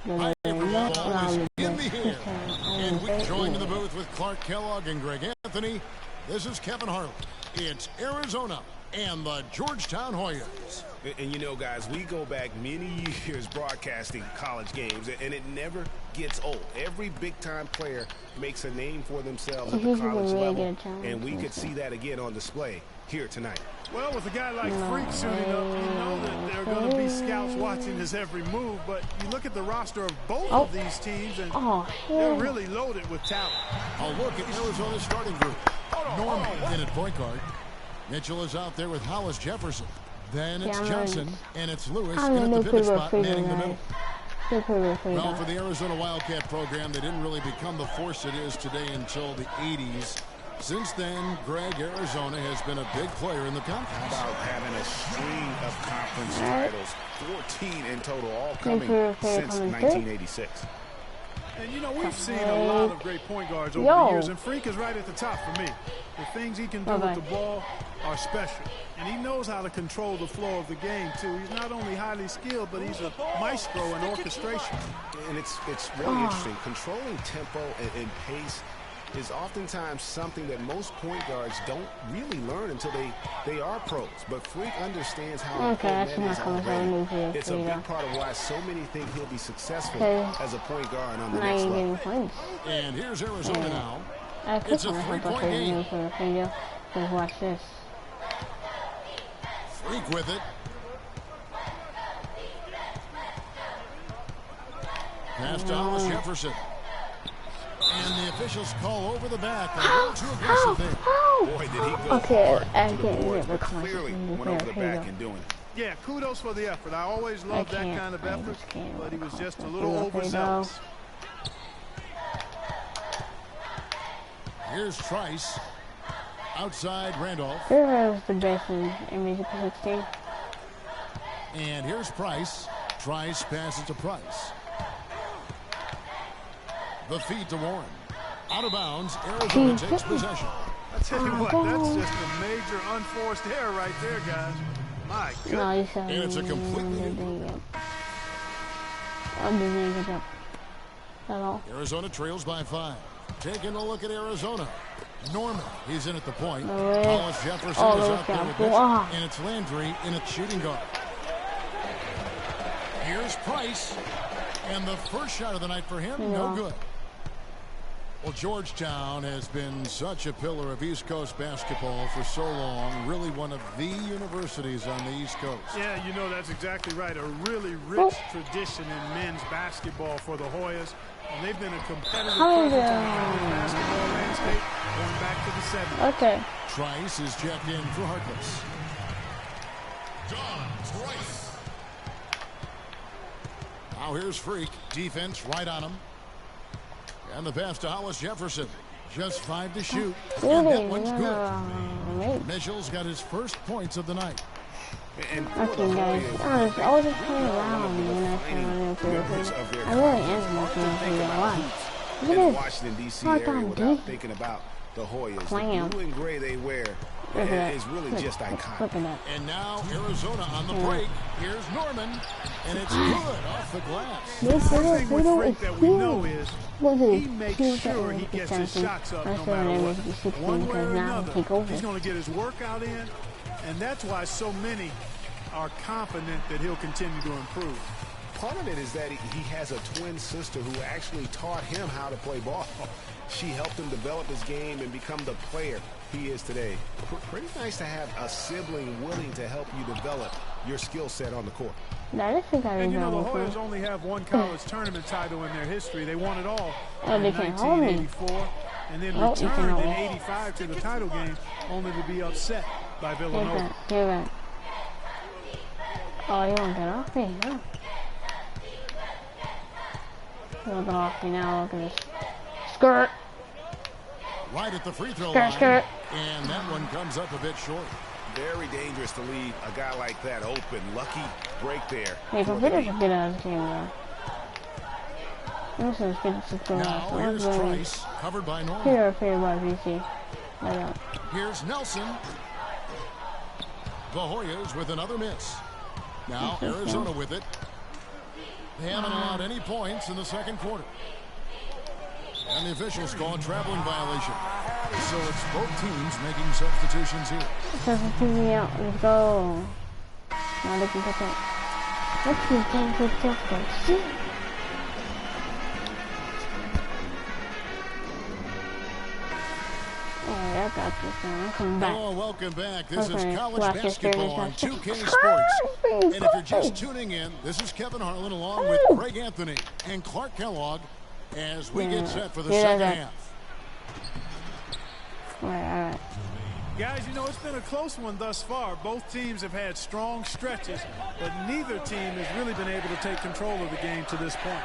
Hi everyone, ball is in the air. And we join in the booth with Clark Kellogg and Greg Anthony. This is Kevin Harlan. It's Arizona and the Georgetown Hoyas. And you know, guys, we go back many years broadcasting college games, and it never gets old. Every big-time player makes a name for themselves at the college level, and we could see that again on display here tonight. Well, with a guy like Freak suiting up, you know that there are going to be scouts watching his every move, but you look at the roster of both of these teams, and they're really loaded with talent. A look at Arizona's starting group. Norman in at point guard. Mitchell is out there with Hollis Jefferson. Then it's Johnson, and it's Lewis in at the pivot spot, manning the middle. Well, for the Arizona Wildcat program, they didn't really become the force it is today until the 80s. Since then, Greg, Arizona has been a big player in the conference. How about having a string of conference titles, 14 in total, all coming since 1986. And, you know, we've seen a lot of great point guards over the years, and Freak is right at the top for me. The things he can do with the ball are special. And he knows how to control the flow of the game, too. He's not only highly skilled, but he's a maestro in orchestration. And it's really interesting. Controlling tempo and pace is oftentimes something that most point guards don't really learn until they are pros. But Freak understands how important that is already. It's a big part of why so many think he'll be successful as a point guard on the next level. And here's Arizona now. It's a three-point game. Watch this. Freak with it. Pass to Hollis Jefferson. And the officials call over the back. A little too aggressive there. Boy, did he go hard to the boards, but clearly went over the back and doing it. Yeah, kudos for the effort. I always love that kind of effort, but he was just a little overzealous. Here's Trice. Outside Randolph. Who the best in music 16? And here's Price. Trice passes to Price. The feed to Warren. Out of bounds, Arizona takes possession. I tell you what, that's just a major unforced error right there, guys. My goodness. And it's a completely Arizona trails by 5. Taking a look at Arizona. Norman, he's in at the point. Hollis Jefferson is out there with Mitchell. And it's Landry in at shooting guard. Here's Price. And the first shot of the night for him, no good. Well, Georgetown has been such a pillar of East Coast basketball for so long. Really one of the universities on the East Coast. Yeah, you know, that's exactly right. A really rich tradition in men's basketball for the Hoyas. And they've been a competitive presence in the basketball landscape going back to the 70s. Okay. Trice is checked in for Harkless. John Trice. Now here's Freak. Defense right on him. And the pass to Hollis Jefferson. Just 5 to shoot. And that one's good. Mitchell's got his first points of the night. And okay, guys. I was just playing around when I found it. I really am looking in the Washington, D.C. area without thinking about the Hoyas. The blue and gray they wear is really just iconic. And now Arizona on the break. Here's Norman. And it's good off the glass. One thing with Freak that we know is he makes sure he gets his shots up no matter what. One way or another, he's going to get his workout in. And that's why so many are confident that he'll continue to improve. Part of it is that he has a twin sister who actually taught him how to play ball. She helped him develop his game and become the player he is today. Pretty nice to have a sibling willing to help you develop your skill set on the court. And you know, the Hoyas only have one college tournament title in their history. They won it all in 1984 and then returned in 85 to the title game, only to be upset by Villanova. Oh, you won't get off me, no. You'll get off me now, look at this. Skirt! Right at the free throw line. Skirt. And that one comes up a bit short. Very dangerous to leave a guy like that open. Lucky break there. Hey, computers should get out of the game, though. This is good. Now here's Trice, covered by Norman. Here, favored by VC. Here's Nelson. The Hoyas with another miss. Now Arizona with it. They haven't allowed any points in the second quarter. And the officials call a traveling violation. So it's both teams making substitutions here. Substitute me out. Let's go. Now they can put that. Let's keep them put that. I got this one. Come back. Oh, welcome back. This is college basketball on 2K Sports. And if you're just tuning in, this is Kevin Harlan along with Greg Anthony and Clark Kellogg as we get set for the second half. All right. Guys, you know, it's been a close one thus far. Both teams have had strong stretches, but neither team has really been able to take control of the game to this point.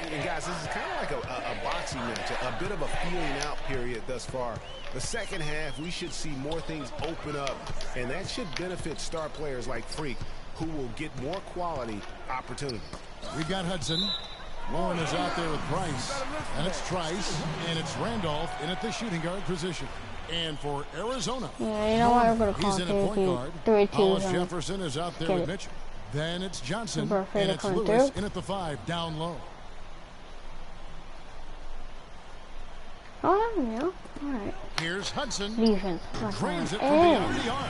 And guys, this is kind of like a boxing match, a bit of a feeling out period thus far. The second half, we should see more things open up, and that should benefit star players like Freak, who will get more quality opportunities. We've got Hudson. Warren is out there with Price, and it's Trice, and it's Randolph in at the shooting guard position. And for Arizona, yeah, you know what? I'm going to call he's in at point guard. 3-2. Hollis Jefferson is out there with Mitchell. Then it's Johnson, and it's Lewis in at the 5, down low. Oh, yeah. All right. Here's Hudson. Defense. Drains it from beyond the arc.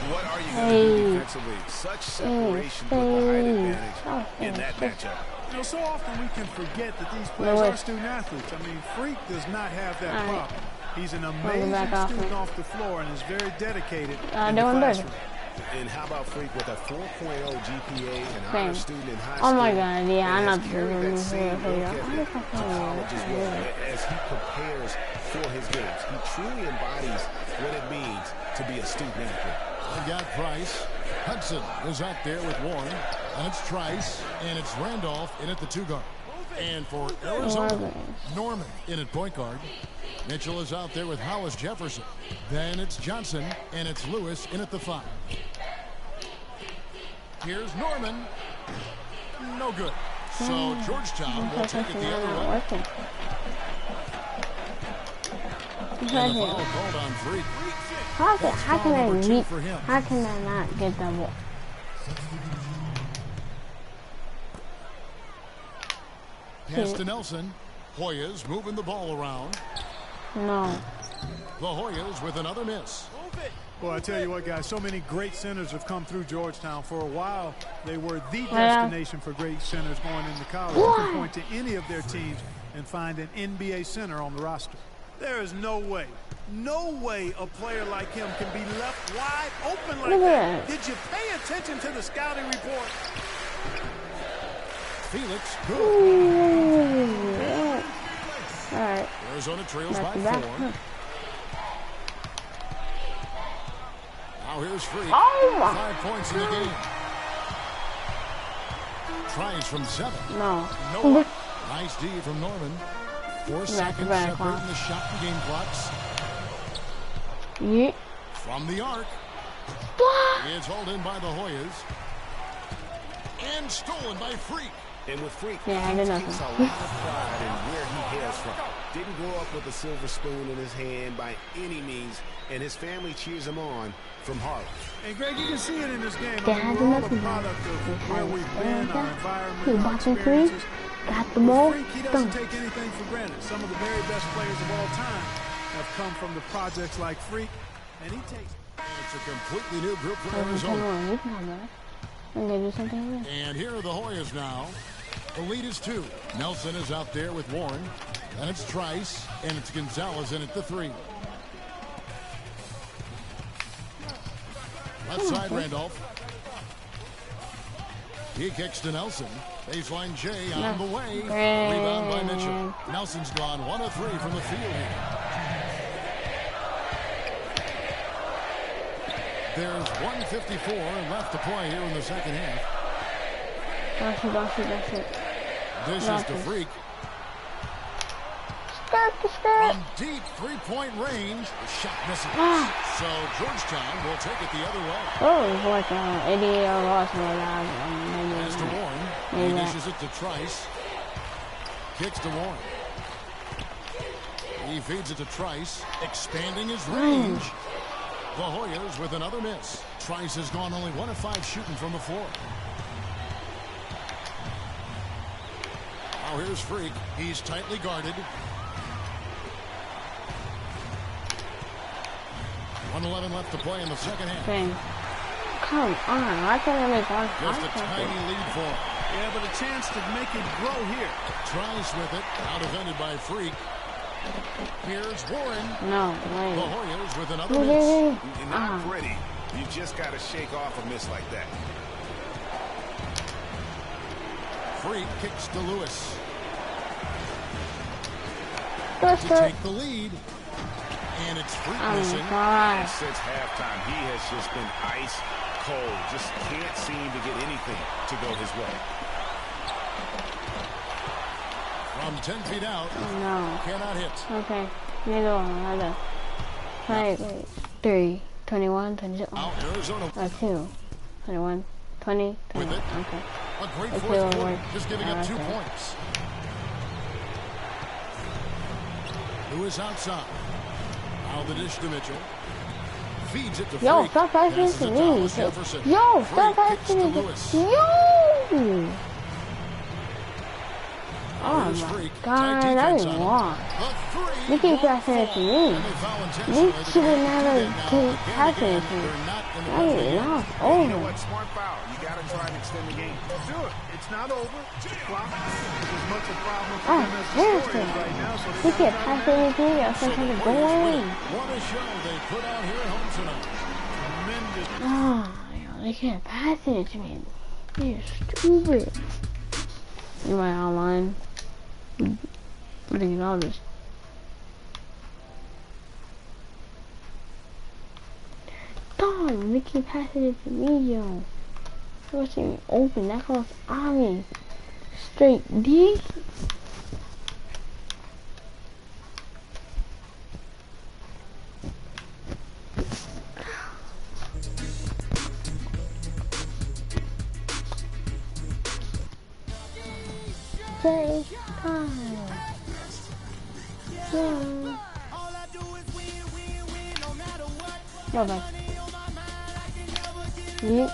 What are you going to do defensively? Such separation with the height advantage in that matchup. You know, so often we can forget that these players are student athletes. I mean, Freak does not have that problem. He's an amazing student off the floor and is very dedicated in the classroom. And how about Freak with a 4.0 GPA and honor student in high school? Oh my God, yeah, I'm not doing that same work ethic to college as well as he prepares for his games. He truly embodies what it means to be a student athlete. They've got Price. Hudson is out there with Warren. And it's Trice. And it's Randolph in at the 2 guard. And for Arizona, Norman in at point guard. Mitchell is out there with Hollis Jefferson. Then it's Johnson, and it's Lewis in at the 5. Here's Norman. No good. So Georgetown will take it the other way. And the foul called on Freak. How can I not get that ball? Pass to Nelson. Hoyas moving the ball around. No. The Hoyas with another miss. Well, I tell you what, guys, so many great centers have come through Georgetown. For a while, they were the destination for great centers going into college. You can point to any of their teams and find an NBA center on the roster. There is no way a player like him can be left wide open like that. Did you pay attention to the scouting report? Felix, good. All right. Arizona trails by 4. Now here's Freak. 5 points in the game. Tries from 7. No. Nice D from Norman. 4 seconds separating the shot and game clocks. Yeah. From the arc. It's hauled in by the Hoyas. And stolen by Freak. And with Freak, he takes a lot of pride in where he hails from. Didn't grow up with a silver spoon in his hand by any means, and his family cheers him on from Harlem. And Greg, you can see it in this game. We're all a product of where we've been, our environment, our experiences. Got the ball. Freak, he doesn't take anything for granted. Some of the very best players of all time have come from the projects like Freak, and he takes. It's a completely new group for Arizona. And here are the Hoyas now. The lead is 2. Nelson is out there with Warren. And it's Trice. And it's Gonzalez in at the 3. Left side, Randolph. He kicks to Nelson. Baseline J on the way. Rebound by Mitchell. Nelson's gone 1 of 3 from the field here. There's 1:54 left to play here in the second half. That's it. This is the Freak. From deep 3-point range, the shot misses. So Georgetown will take it the other way. Oh, it's like an 88 loss. Pass to Warren. He dishes it to Trice. Kicks to Warren. He feeds it to Trice, expanding his range. The Hoyas with another miss. Trice has gone only 1 of 5 shooting from the floor. Now here's Freak. He's tightly guarded. 1:11 left to play in the second half. Dang. Come on, why can't I make one? Just a tiny lead for him. Yeah, but a chance to make it grow here. Tries with it. Out defended by Freak. Here's Warren. No, wait. The Warriors with another miss. You're not pretty. You just got to shake off a miss like that. Freak kicks to Lewis. To take the lead. And it's Freak missing. And since halftime, he has just been ice cold. Just can't seem to get anything to go his way. From 10 feet out. No. Cannot hit. Okay. Middle, another. 3, 21, 22. Out Arizona. 2, 21, 20, 20. With it. Okay. A great fourth quarter. Just giving up 2 points. Lewis outside. Now the dish to Mitchell. Feeds it to Freak. Yo, stop passing to me. Yo, stop passing to Lewis. Yo! Oh my God, that is wrong. You keep passing it to me. You should have never keep passing it to me. That is not over. You know what? Smart foul. You got to try and extend the game. Do it. It's not over. Clock is as much a problem for them as the score is right now. So you keep passing it to me. I'm trying to go in. What a show they put on here at home tonight. Tremendous. Oh, they can't pass it to me. You're stupid. Am I online? What do you know this? Darn, they keep passing it to me, yo. It wasn't even open. That goes on me. Straight D. Take time. Yeah. Bye-bye. Yeah.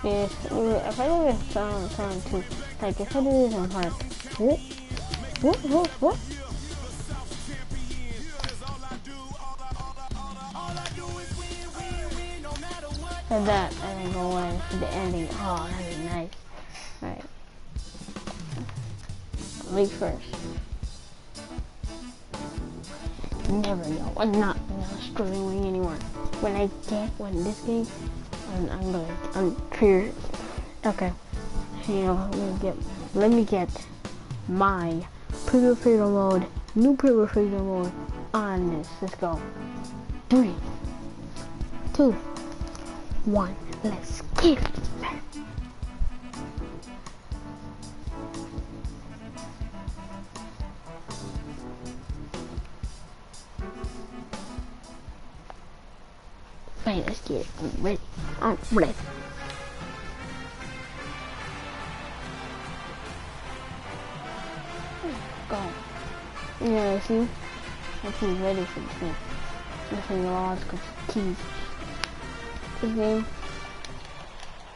Yes, if I do this song too, like if I do this on hard, what? For that, and then go in for the ending. Oh, that'd be nice. Alright. League first. Never know. I'm not struggling anymore. When this game, I'm clear. Okay. You know, let me get my Preview Freedom mode, new Preview Freedom mode on this. Let's go. 3, 2, 1. Let's get it. Wait, let's get it. I'm ready. Go. Yeah, see? I keep ready for this game. This is lost keys. This game.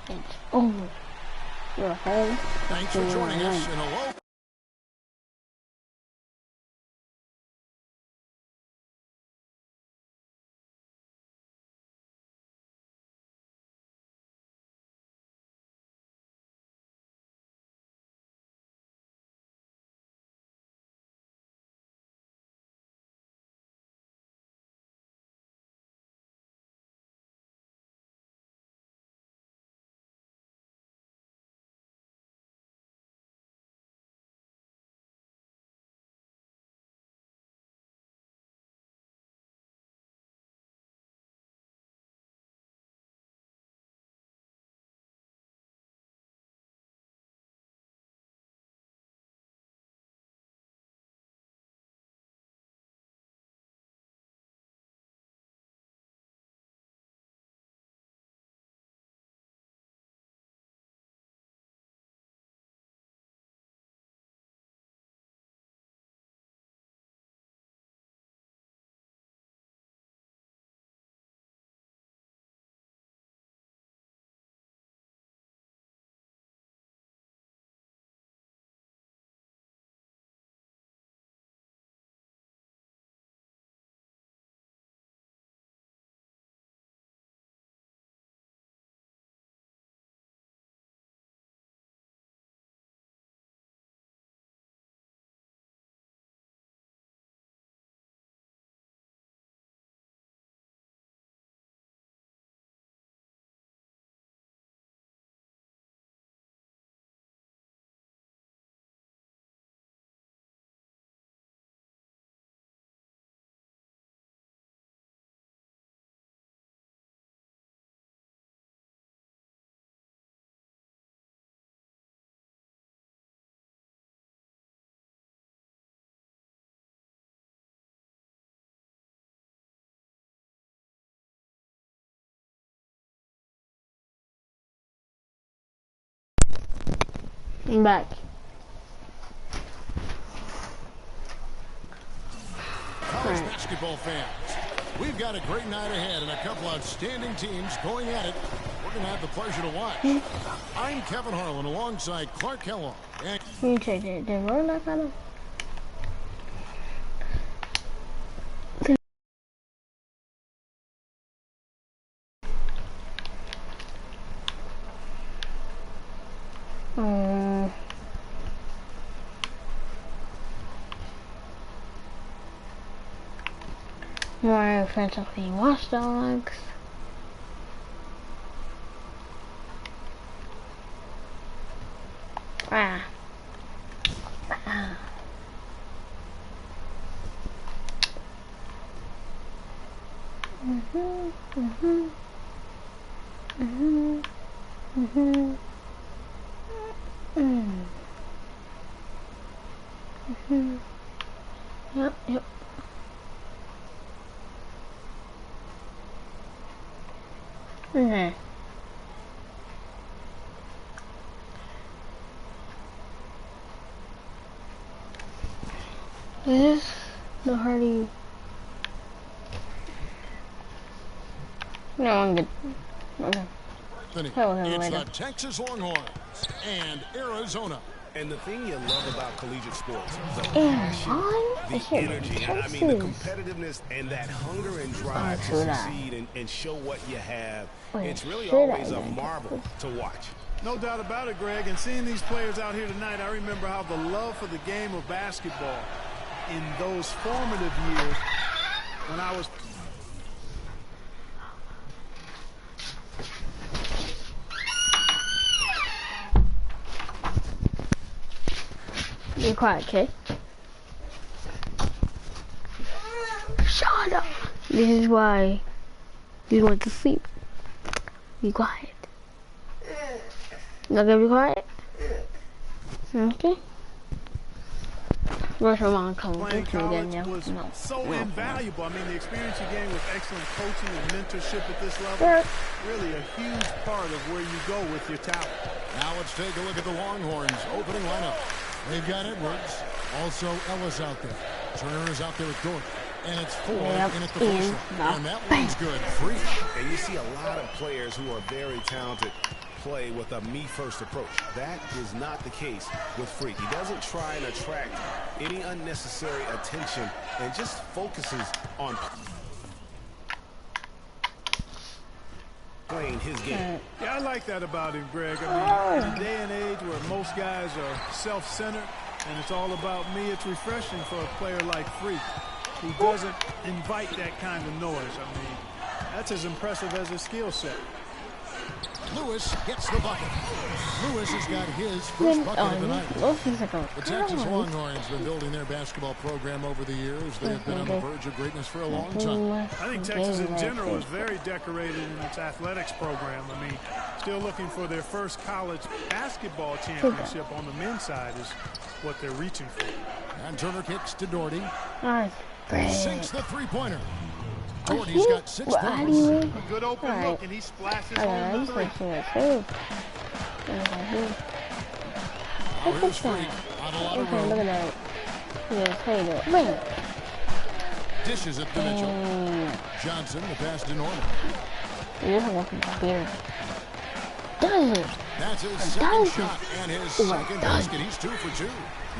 It's over. You're home. Thanks for joining us in a low. I'm back. College basketball fans, we've got a great night ahead and a couple outstanding teams going at it. We're going to have the pleasure to watch. I'm Kevin Harlan alongside Clark Kellogg. And You take it. Did Roblox on him? More offensively watchdogs. Ah. Ah. Mhm. Mhm. Mhm. Mhm. Mhm. Mhm. Yep. Yep. Mhm. Is this the Hardy? No, I'm good. Okay. it's the Texas Longhorns and Arizona. And the thing you love about collegiate sports, the passion, the energy, I mean the competitiveness and that hunger and drive to succeed and show what you have. It's really always a marvel to watch. No doubt about it, Greg. And seeing these players out here tonight, I remember how the love for the game of basketball in those formative years when I was... Be quiet, okay? Shut up! This is why you want to sleep. Be quiet. Not gonna be quiet? Okay. Where's your mom coming? Playing college was so invaluable. I mean, the experience you gain with excellent coaching and mentorship at this level, really a huge part of where you go with your talent. Now let's take a look at the Longhorns opening lineup. They've got Edwards, also Ellis out there. Turner is out there with Dork. And it's Ford in at the first one. And that one's good. Free. And you see a lot of players who are very talented play with a me-first approach. That is not the case with Freak. He doesn't try and attract any unnecessary attention and just focuses on playing his game. Yeah, I like that about him, Greg. I mean, in a day and age where most guys are self-centered and it's all about me, it's refreshing for a player like Freak, who doesn't invite that kind of noise. I mean, that's as impressive as his skill set. Lewis gets the bucket. Lewis has got his first bucket of the night. The Texas Longhorns have been building their basketball program over the years. They have been on the verge of greatness for a long time. I think Texas in general is very decorated in its athletics program. I mean, still looking for their first college basketball championship on the men's side is what they're reaching for. And Turner kicks to Doherty. Great. Sinks the three-pointer. Doherty's got 6 points. A good open look, and he splashes home the three. Here's Freak on a lot of room. Look at that. Yeah, play it. Bring. Dishes it to Mitchell. Johnson, the pass to Norman. This is looking weird. Does it? That's his second shot and his second basket. He's 2 for 2.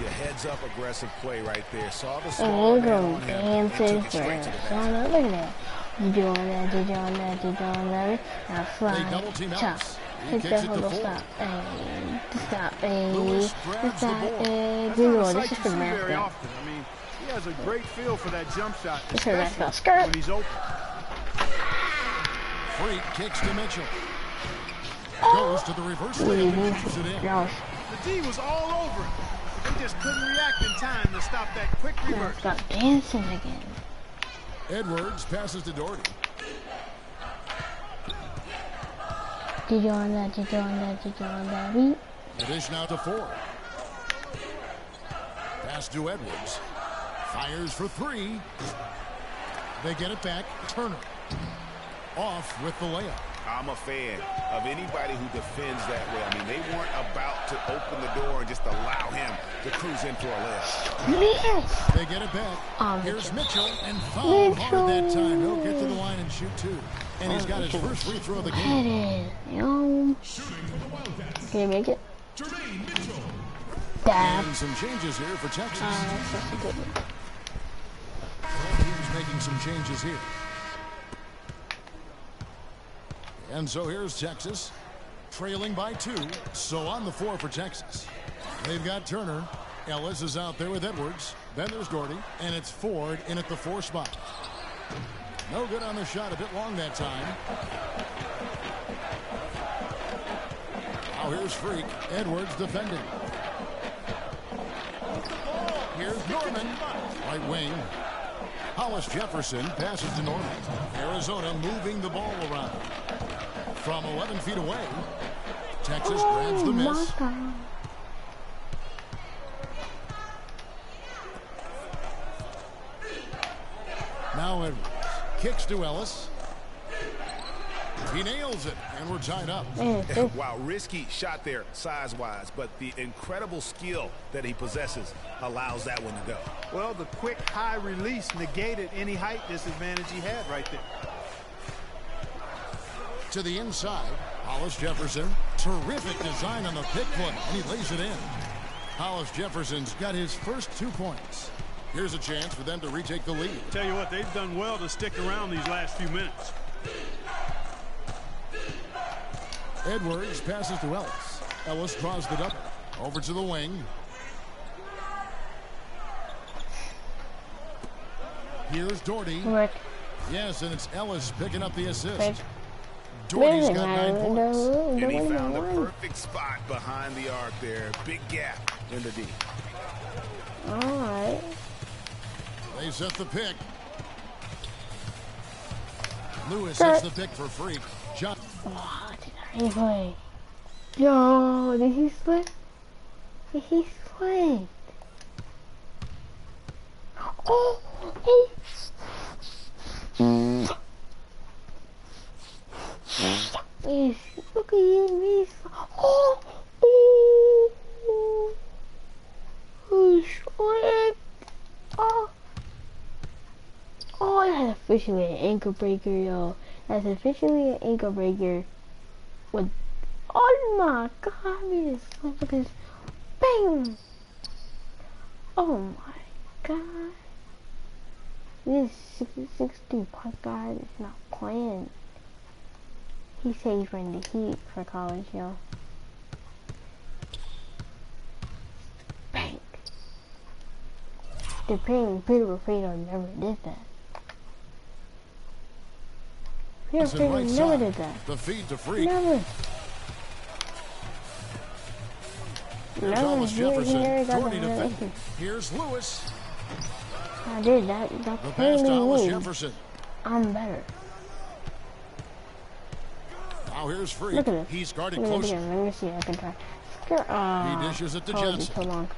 Your heads-up aggressive play right there. Saw the small man on him and took it straight to the basket. Look at that. You doing that, you doing that, you doing that. Now fly, chop. Hit that whole stop. Stop. Lewis grabs the ball. This is the very math. often. I mean, he has a great feel for that jump shot, This is the especially skirt. when he's open. Freak kicks to Mitchell. Goes to the reverse layup and keeps it in. No. The D was all over him. They just couldn't react in time to stop that quick reverse. Stop dancing again. Edwards passes to Doherty. Did you on that? Did you on that? Did you on that? Beat. The dish now to Ford. Pass to Edwards. Fires for 3. They get it back. Turner. Off with the layup. I'm a fan of anybody who defends that way. I mean, they weren't about to open the door and just allow him to cruise in for a layup. They get it back. Here's Mitchell, and fouled hard that time. He'll get to the line and shoot 2. And he's got his first free throw of the game. Can you make it? Dad. And some changes here for Texas. He's making some changes here. And so here's Texas, trailing by 2. So on the floor for Texas. They've got Turner. Ellis is out there with Edwards. Then there's Doherty. And it's Ford in at the 4 spot. No good on the shot. A bit long that time. Now here's Freak. Edwards defending. Here's Norman. Right wing. Hollis Jefferson passes to Norman. Arizona moving the ball around. From 11 feet away. Texas grabs the miss. Now Edwards kicks to Ellis. He nails it, and we're tied up. Wow, risky shot there size-wise, but the incredible skill that he possesses allows that one to go. Well, the quick high release negated any height disadvantage he had right there. To the inside, Hollis Jefferson. Terrific design on the pick foot, and he lays it in. Hollis Jefferson's got his first 2 points. Here's a chance for them to retake the lead. Tell you what, they've done well to stick around these last few minutes. Edwards passes to Ellis. Ellis draws the double. Over to the wing. Here's Doherty. Yes, and it's Ellis picking up the assist. Doherty's got 9 points. And he found the perfect spot behind the arc there. Big gap in the D. All right. They set the pick. Lewis sets the pick for Freak. John. Oh, did I play? Yo, did he slip? Did he slip? Oh, hey. Look at you, oh, slip. Oh, that's officially an ankle breaker, yo. That's officially an ankle breaker. With, oh my god, I mean, look at this. Bang! Oh my god. This 6'6" point guard is not playing. He said he's running the Heat for college, yo. Bang! The Peter Fredo never did that. Peter Fredo never did that. The feed to Freak. Never. Here's Hollis Jefferson. Here's Lewis. I did that. The pass to Hollis Jefferson. I'm better. Now here's Freak. Look at this. He's guarded Look closer. Let me see. I can try. He dishes it to Johnson. So long.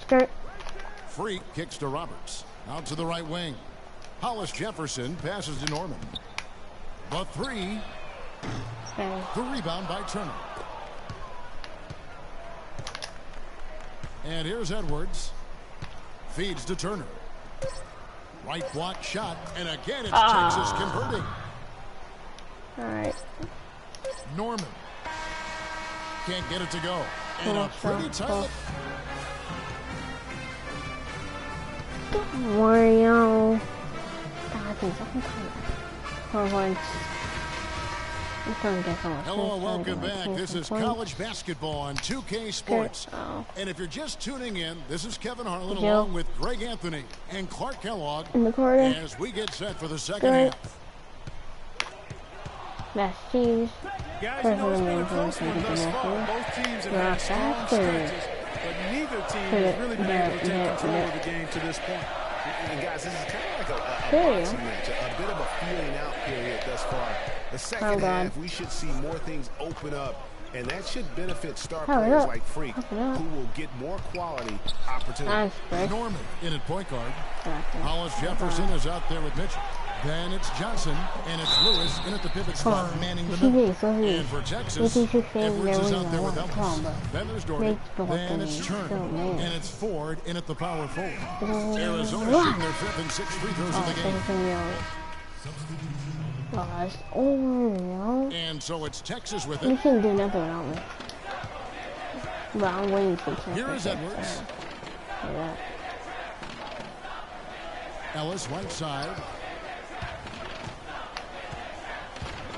Skirt. Freak kicks to Roberts. Out to the right wing. Hollis Jefferson passes to Norman. The 3. Okay. The rebound by Turner. And here's Edwards. Feeds to Turner. Right block shot. And again, it's Texas converting. All right. Norman. Can't get it to go. And a pretty tight. Don't worry, yo. Hello and welcome back. This is college basketball on 2K Sports. And if you're just tuning in, this is Kevin Harlan along with Greg Anthony and Clark Kellogg as we get set for the second half. That's cheese. Guys, you know it's been a close one thus far. Both teams have had strong stretches, but neither team has really been able to take control of the game to this point. And guys, this is kind of like a boxing match, a bit of a feeling out period thus far. The second half, we should see more things open up, and that should benefit star players like Freak, who will get more quality opportunities. Norman in at point guard. Hollis Jefferson is out there with Mitchell. Then it's Johnson, and it's Lewis in at the pivot spot, manning the middle. And for Texas, Edwards is out there with Ellis. Then there's Doherty. Then it's Turner, and it's Ford in at the power forward. Arizona shooting their 5th and 6th free throws of the game. It's over, yo. And so it's Texas with You it. can't do nothing without me. But I'm waiting for Texas. Here is Edwards. Yeah. Ellis right side.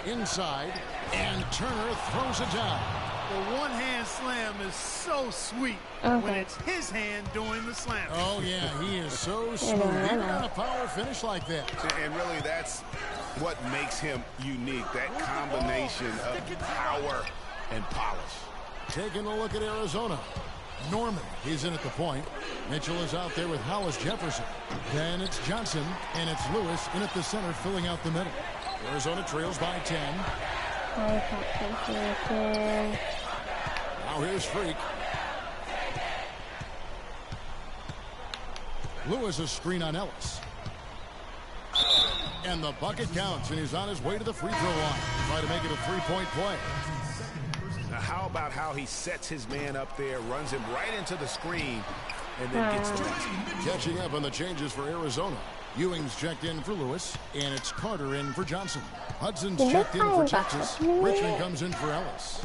Inside. And Turner throws it down. The one-hand slam is so sweet when it's his hand doing the slam. Oh, yeah, he is so smooth. Even on a power finish like that. And really, that's what makes him unique, that combination of power and polish. Taking a look at Arizona. Norman, he's in at the point. Mitchell is out there with Hollis Jefferson. Then it's Johnson, and it's Lewis in at the center, filling out the middle. Arizona trails by 10. Now here's Freak. Lewis a screen on Ellis. And the bucket counts, and he's on his way to the free throw line. Try to make it a three-point play. Now, how about how he sets his man up there, runs him right into the screen, and then gets the basket. Catching up on the changes for Arizona. Ewing's checked in for Lewis, and it's Carter in for Johnson. Hudson's checked in for Texas. Richmond comes in for Ellis.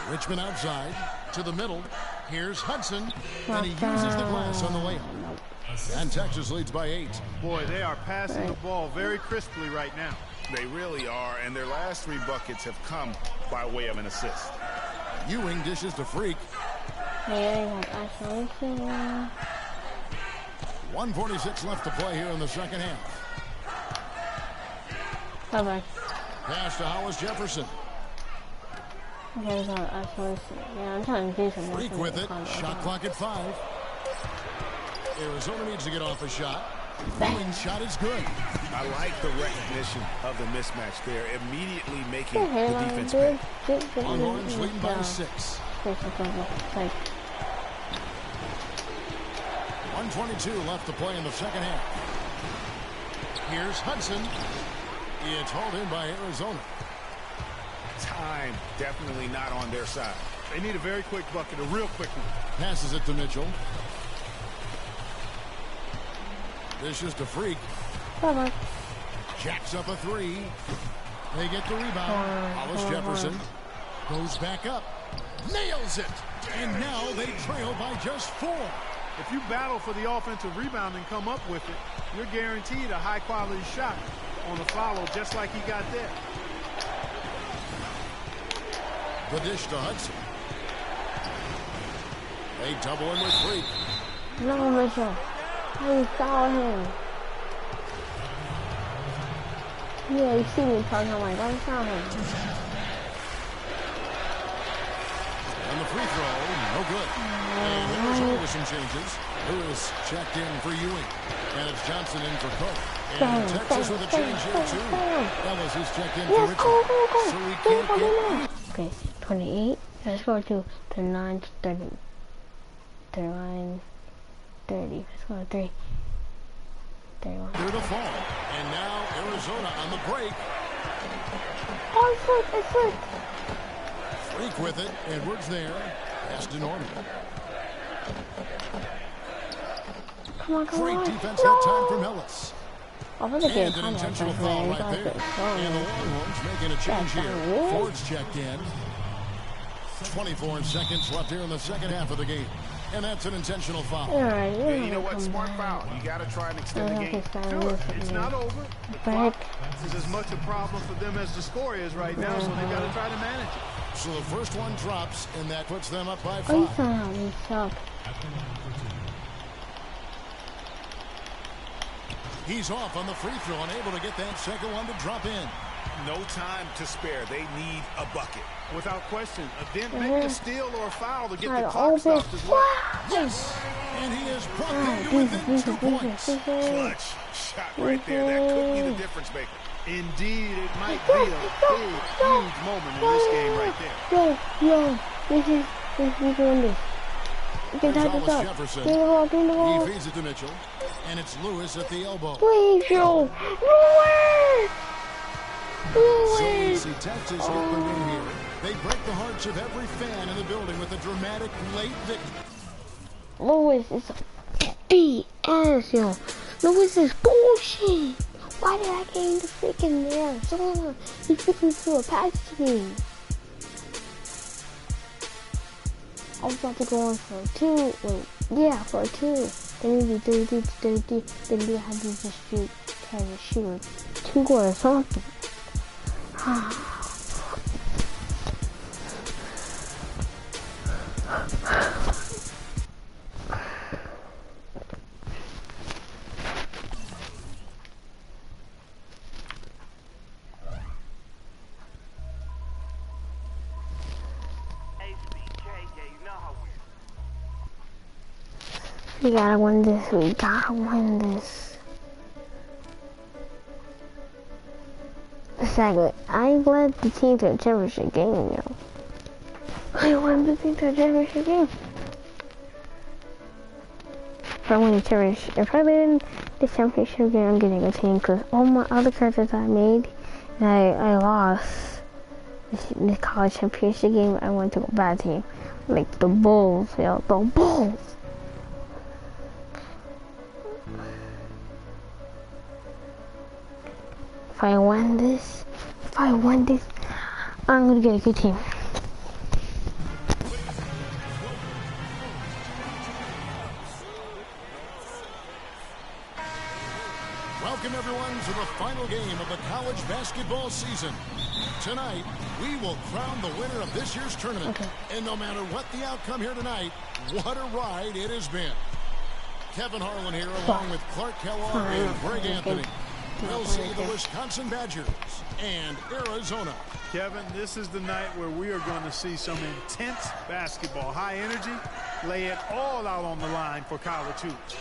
Richmond outside to the middle. Here's Hudson, and he uses the glass on the layup. And Texas leads by 8. Boy, they are passing the ball very crisply right now. They really are, and their last 3 buckets have come by way of an assist. Ewing dishes to Freak. 1:46 left to play here in the second half. Bye-bye. Pass to Hollis Jefferson. Yeah, I'm trying to do something. Freak with it. Shot clock at 5. Arizona needs to get off a shot. Ewing's shot is good. I like the recognition of the mismatch there, immediately making the defense pay. Longhorns leading by 6. 1:22 left to play in the second half. Here's Hudson. It's hauled in by Arizona. Time definitely not on their side. They need a very quick bucket, a real quick one. Passes it to Mitchell. This is to Freak. Bye-bye. Jacks up a 3. They get the rebound. Hollis Jefferson goes back up. Nails it. And now they trail by just 4. If you battle for the offensive rebound and come up with it, you're guaranteed a high-quality shot on the follow, just like he got there. The dish to Hudson. They double him with Freak. No, Mitchell. I saw him. Yeah, you see me talking, I'm like, I saw him. And the free throw, no good. And Arizona with some changes. Lewis checked in for Ewing. And it's Johnson in for Cook. And Texas with a change here, too. Ellis is checked in for Richard. So we can't get... Okay, 28. Let's go to 39, 30. 39, 30. Let's go to 3. 31. Through the fall. And now Arizona on the break. Oh, it's good. Freak with it. Edwards there. Pass to Norman. Come on. Great defense that time from Ellis. I was And an intentional foul right there. And the Longhorns making a change here. Ford's checked in. 24 seconds left here in the second half of the game. And that's an intentional foul. Alright, Yeah, you know what? Smart foul. You got to try and extend the game. Sure, it's not over. The clock is as much a problem for them as the score is right now, so they got to try to manage it. So the first one drops, and that puts them up by 5. Oh, you suck. He's off on the free throw, unable to get that second one to drop in. No time to spare. They need a bucket. Without question, then make a steal or a foul to get the clock stopped as well. Yes! And he has brought them to within 2 points. Clutch shot right there. That could be the difference maker. Indeed, it might be a big, huge moment in this game right there. Yo, we doing this. Get that Hollis up. Jefferson. Get the ball, get the ball. He feeds it to Mitchell. And it's Lewis at the elbow. Please, yo. Lewis! So Lewis! easy. Texas open in here. They break the hearts of every fan in the building with a dramatic late victory. Lewis is a BS, yo. Lewis is bullshit. Why did I get in the freaking Arizona? He freaking threw a pass to me. I was about to go on for a 2. Wait, yeah, for a 2. Then we do 33 to 33. Then we have to just shoot, try to shoot 2 goals or something. We gotta win this. We gotta win this. Exactly. I led the team to a championship game, yo. I led the team to a championship game. If I win the championship, if I win the championship game, I'm getting a team because all my other characters I made, and I lost the college championship game. I went to a bad team, like the Bulls, yo, the Bulls. If I win this, I'm gonna get a good team. Welcome everyone to the final game of the college basketball season. Tonight, we will crown the winner of this year's tournament. Okay. And no matter what the outcome here tonight, what a ride it has been. Kevin Harlan here along with Clark Kellogg and Greg Anthony. We'll see the Wisconsin Badgers and Arizona. Kevin, this is the night where we are going to see some intense basketball. High energy, lay it all out on the line for college hoops.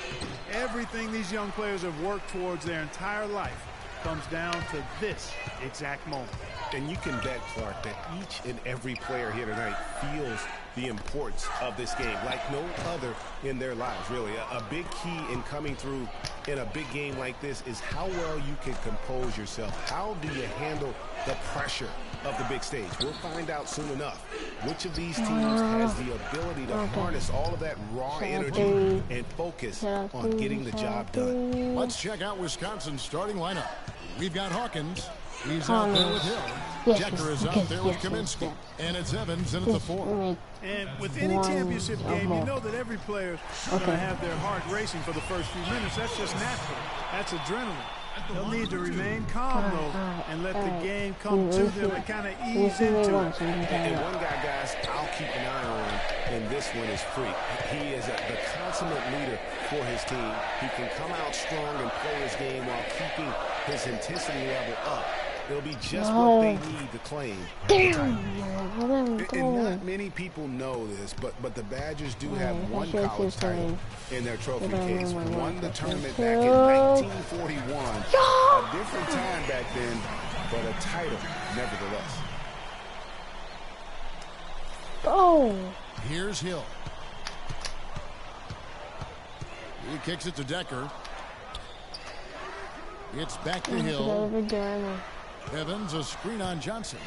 Everything these young players have worked towards their entire life comes down to this exact moment. And you can bet, Clark, that each and every player here tonight feels the importance of this game like no other in their lives, really. A big key in coming through in a big game like this is how well you can compose yourself. How do you handle the pressure of the big stage? We'll find out soon enough which of these teams has the ability to harness all of that raw energy and focus on getting the job done. Let's check out Wisconsin's starting lineup. We've got Hawkins. He's out there with Hill. Decker is out there with Kaminsky. And it's Evans in at the 4. And with any championship game, you know that every player is going to have their heart racing for the first few minutes. That's just natural. That's adrenaline. They'll need to remain calm, though, and let the game come to them and kind of ease into it. And one guy, guys, I'll keep an eye on, and this one is Freak. He is the consummate leader for his team. He can come out strong and play his game while keeping his intensity level up. It'll be just what they need to claim. And not many people know this, but the Badgers do have one college title in their trophy case. Won the tournament back in 1941. A different time back then, but a title nevertheless. Oh! Here's Hill. He kicks it to Decker. It's back to Hill. Evans, a screen on Johnson.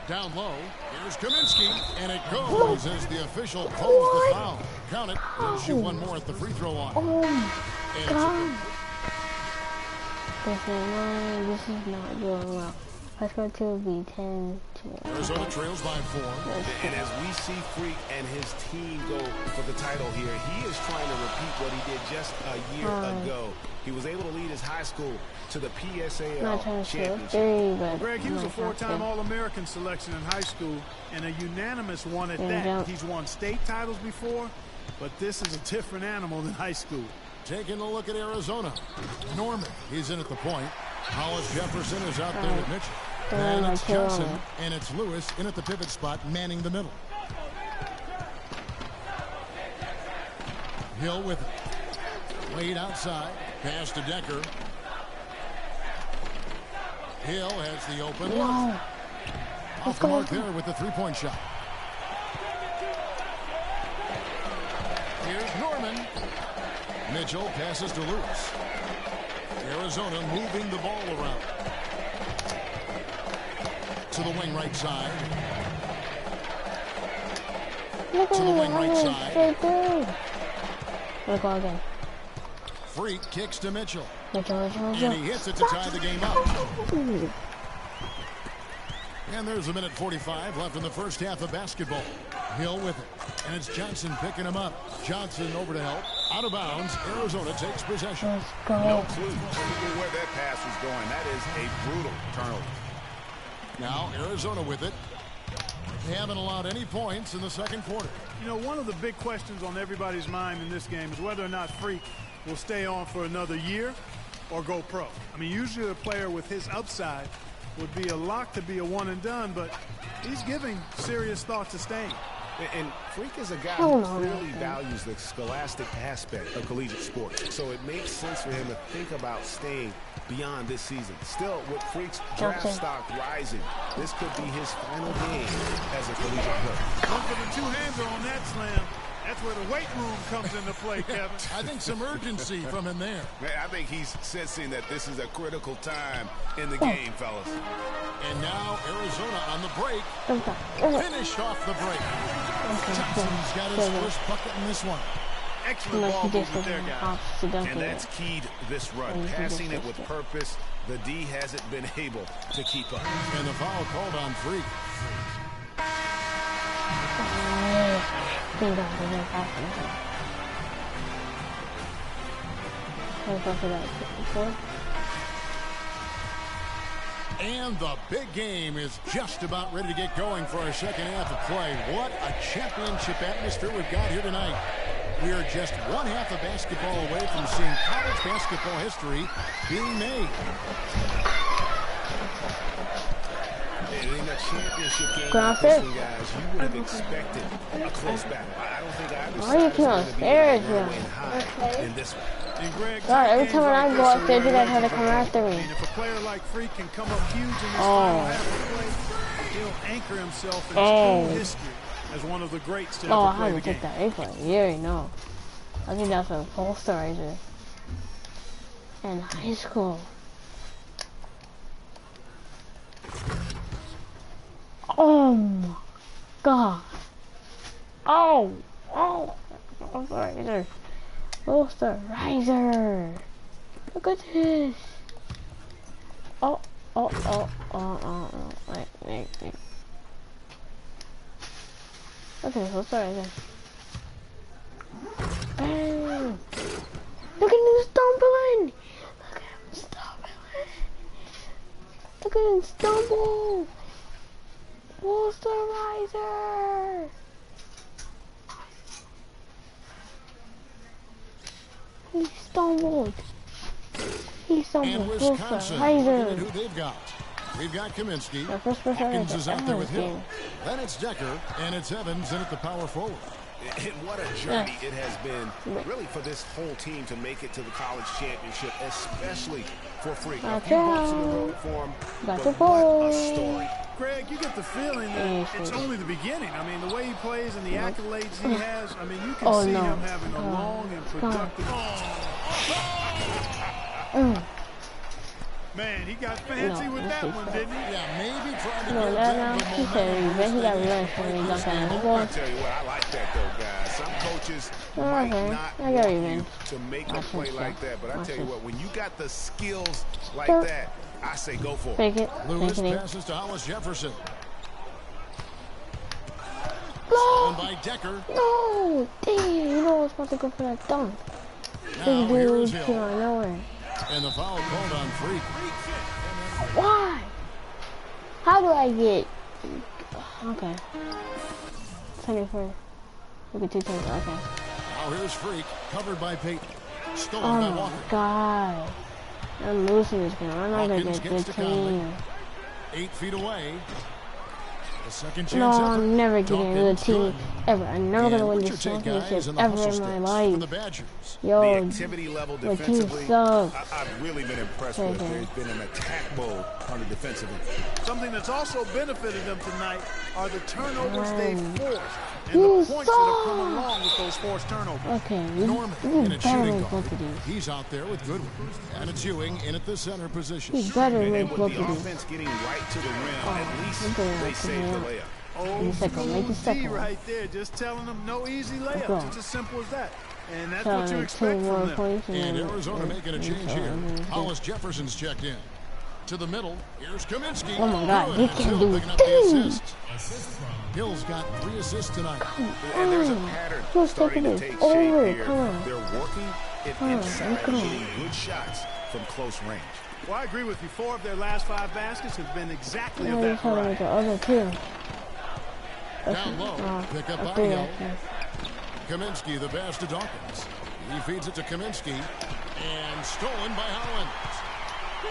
Down low, here's Kaminsky, and it goes as the official calls the foul. Count it, he'll shoot one more at the free throw line. Oh, God. This is not going well. Let's go to be 10 to Arizona trails by 4. And as we see Freak and his team go for the title here, he is trying to repeat what he did just a year ago. He was able to lead his high school to the PSAL championship. Greg, he was a 4-time All-American selection in high school and a unanimous one at that. He's won state titles before, but this is a different animal than high school. Taking a look at Arizona. Norman, he's in at the point. Hollis Jefferson is out there with Mitchell. Then it's Johnson, and it's Lewis in at the pivot spot, manning the middle. Hill with it. Laid outside. Pass to Decker. Hill has the open look. Off the mark there with the three-point shot. Here's Norman. Mitchell passes to Lewis. Arizona moving the ball around. To the wing right side. To the wing right side. Let's go again. Freak kicks to Mitchell. Mitchell. And he hits it to tie the game up. And there's a minute 45 left in the first half of basketball. Hill with it. And it's Johnson picking him up. Johnson over to help. Out of bounds. Arizona takes possession. No clue where that pass was going. That is a brutal turnover. Now Arizona with it. They haven't allowed any points in the second quarter. You know, one of the big questions on everybody's mind in this game is whether or not Freak will stay on for another year or go pro. I mean, usually a player with his upside would be a lock to be a one and done, but he's giving serious thought to staying. And Freak is a guy who clearly values the scholastic aspect of collegiate sports. So it makes sense for him to think about staying beyond this season. Still, with Freak's draft stock rising, this could be his final game as a collegiate player. Look for the two-hander on that slam. That's where the weight room comes into play, Kevin. I think some urgency from him there. I think he's sensing that this is a critical time in the game, fellas. And now Arizona on the break. Finish off the break. Johnson's got his first bucket in this one. Excellent ball movement there, guys. And that's keyed this run. Passing it with purpose. The D hasn't been able to keep up. And the foul called on Freak. And the big game is just about ready to get going for our second half of play. What a championship atmosphere we've got here tonight. We are just one half of basketball away from seeing college basketball history being made. In a championship game like this one, guys, you would have expected a close battle. I don't think either side is going to be high in this one. And Greg, every time I go up there, you guys have to come after me. If a player like Freak can come up huge in this final half of play, he'll anchor himself in school history as one of the greats to ever play the game. I haven't took that A-play. You already know. I think that's a posterizer in high school. Oh my god. Oh, posterizer. Posterizer. Look at this. Wait. Okay, posterizer. Bang. Look at him stumbling. Look at him stumble. Posterizer. He stumbled. And Wisconsin, looking at who they've got. We've got Kaminsky. Hawkins is out there with Hill. Then it's Decker, and it's Evans in at the power forward. And what a journey it has been, really, for this whole team to make it to the college championship, especially for Freak. A few bumps in the road for him, but what a story. Greg, you get the feeling that it's only the beginning. I mean, the way he plays and the accolades he has, I mean, you can see him having a long and productive... Man, he got fancy with that one, didn't he? Yeah, maybe trying to get he got revenge for me. I tell you what, I like that, though, guys. Some coaches might not want you to make a play like that, but I tell you what, when you got the skills like that, I say go for it. Lewis passes to Hollis Jefferson. Stolen by Decker. No! Dang, you know I was supposed to go for that dunk. Now here's Hill. Nowhere. And the foul called on Freak. Why? How do I get... Okay. 24. Look at 2 times. Okay. Now here's Freak, covered by Peyton. Stolen by Walker. God. I'm losing this game. I'm not going to get 15. 8 feet away. The second chance no, I'm never getting a good team ever. I'm never going to win this championship ever in my life. Yo, the activity level defensively, I've really been impressed with. There's been an attack mode on the defensive end. Something that's also benefited them tonight are the turnovers they've forced. and the points that have come along with those forced turnovers. Okay, Norman we in its shooting make both guard. of these. He's out there with Goodwin. And it's Ewing in at the center position. We better And make with both the of these. offense getting right to the rim, at least we're going they to saved the the layup. Old second, make the school D second one. right there, just telling them no easy go. layups. It's as simple as that. And that's So, what you two expect more from them. points And then Arizona making a change here. and Hollis Jefferson's checked in. To the middle. Here's Kaminsky. Oh my God, Good. he It's can Hill do picking up the things. assist. Hill's got 3 assists tonight. And there's a pattern Let's starting to take take it shape over. here. Come on. They're working it Come on, inside, come on. getting good shots from close range. Well, I agree with you. 4 of their last 5 baskets have been exactly of Now that you trying to make variety. the other two. Down low. Pick up by three, Hill. okay. Kaminsky, the pass to Dawkins. He feeds it to Kaminsky. And stolen by Howland.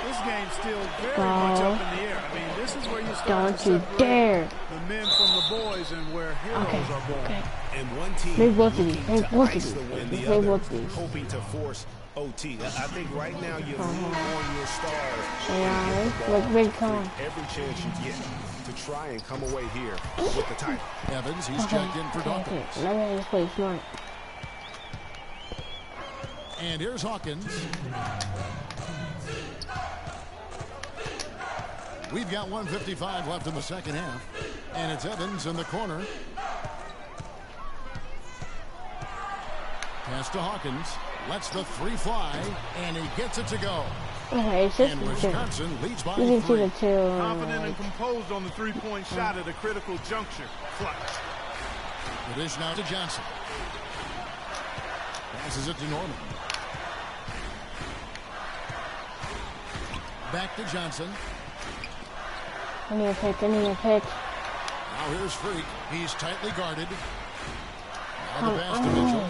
This game's still very much up in the air. I mean, this is where you start Don't to you separate dare. the men from the boys and where heroes are born. Okay. And one team Make both of these. looking Make to both of ice these. the win, Make the other both of these. hoping to force OT. I think right now you lean on your stars. Yeah, and look get the big ball time. every chance you get to try and come away here with the title. Evans, he's checked in for Dawkins. Let me just play smart. And here's Hawkins. We've got 1:55 left in the second half. And it's Evans in the corner. Pass to Hawkins. Lets the 3 fly. And he gets it to go. Okay, it's just And the two. Wisconsin leads by You can see 3. the two. Confident and composed on the three-point shot at a critical juncture. Clutch. The dish now to Johnson. Passes it to Norman. Back to Johnson. I need a pick. I need a pick. Now here's Freak. He's tightly guarded. Now the pass to Mitchell.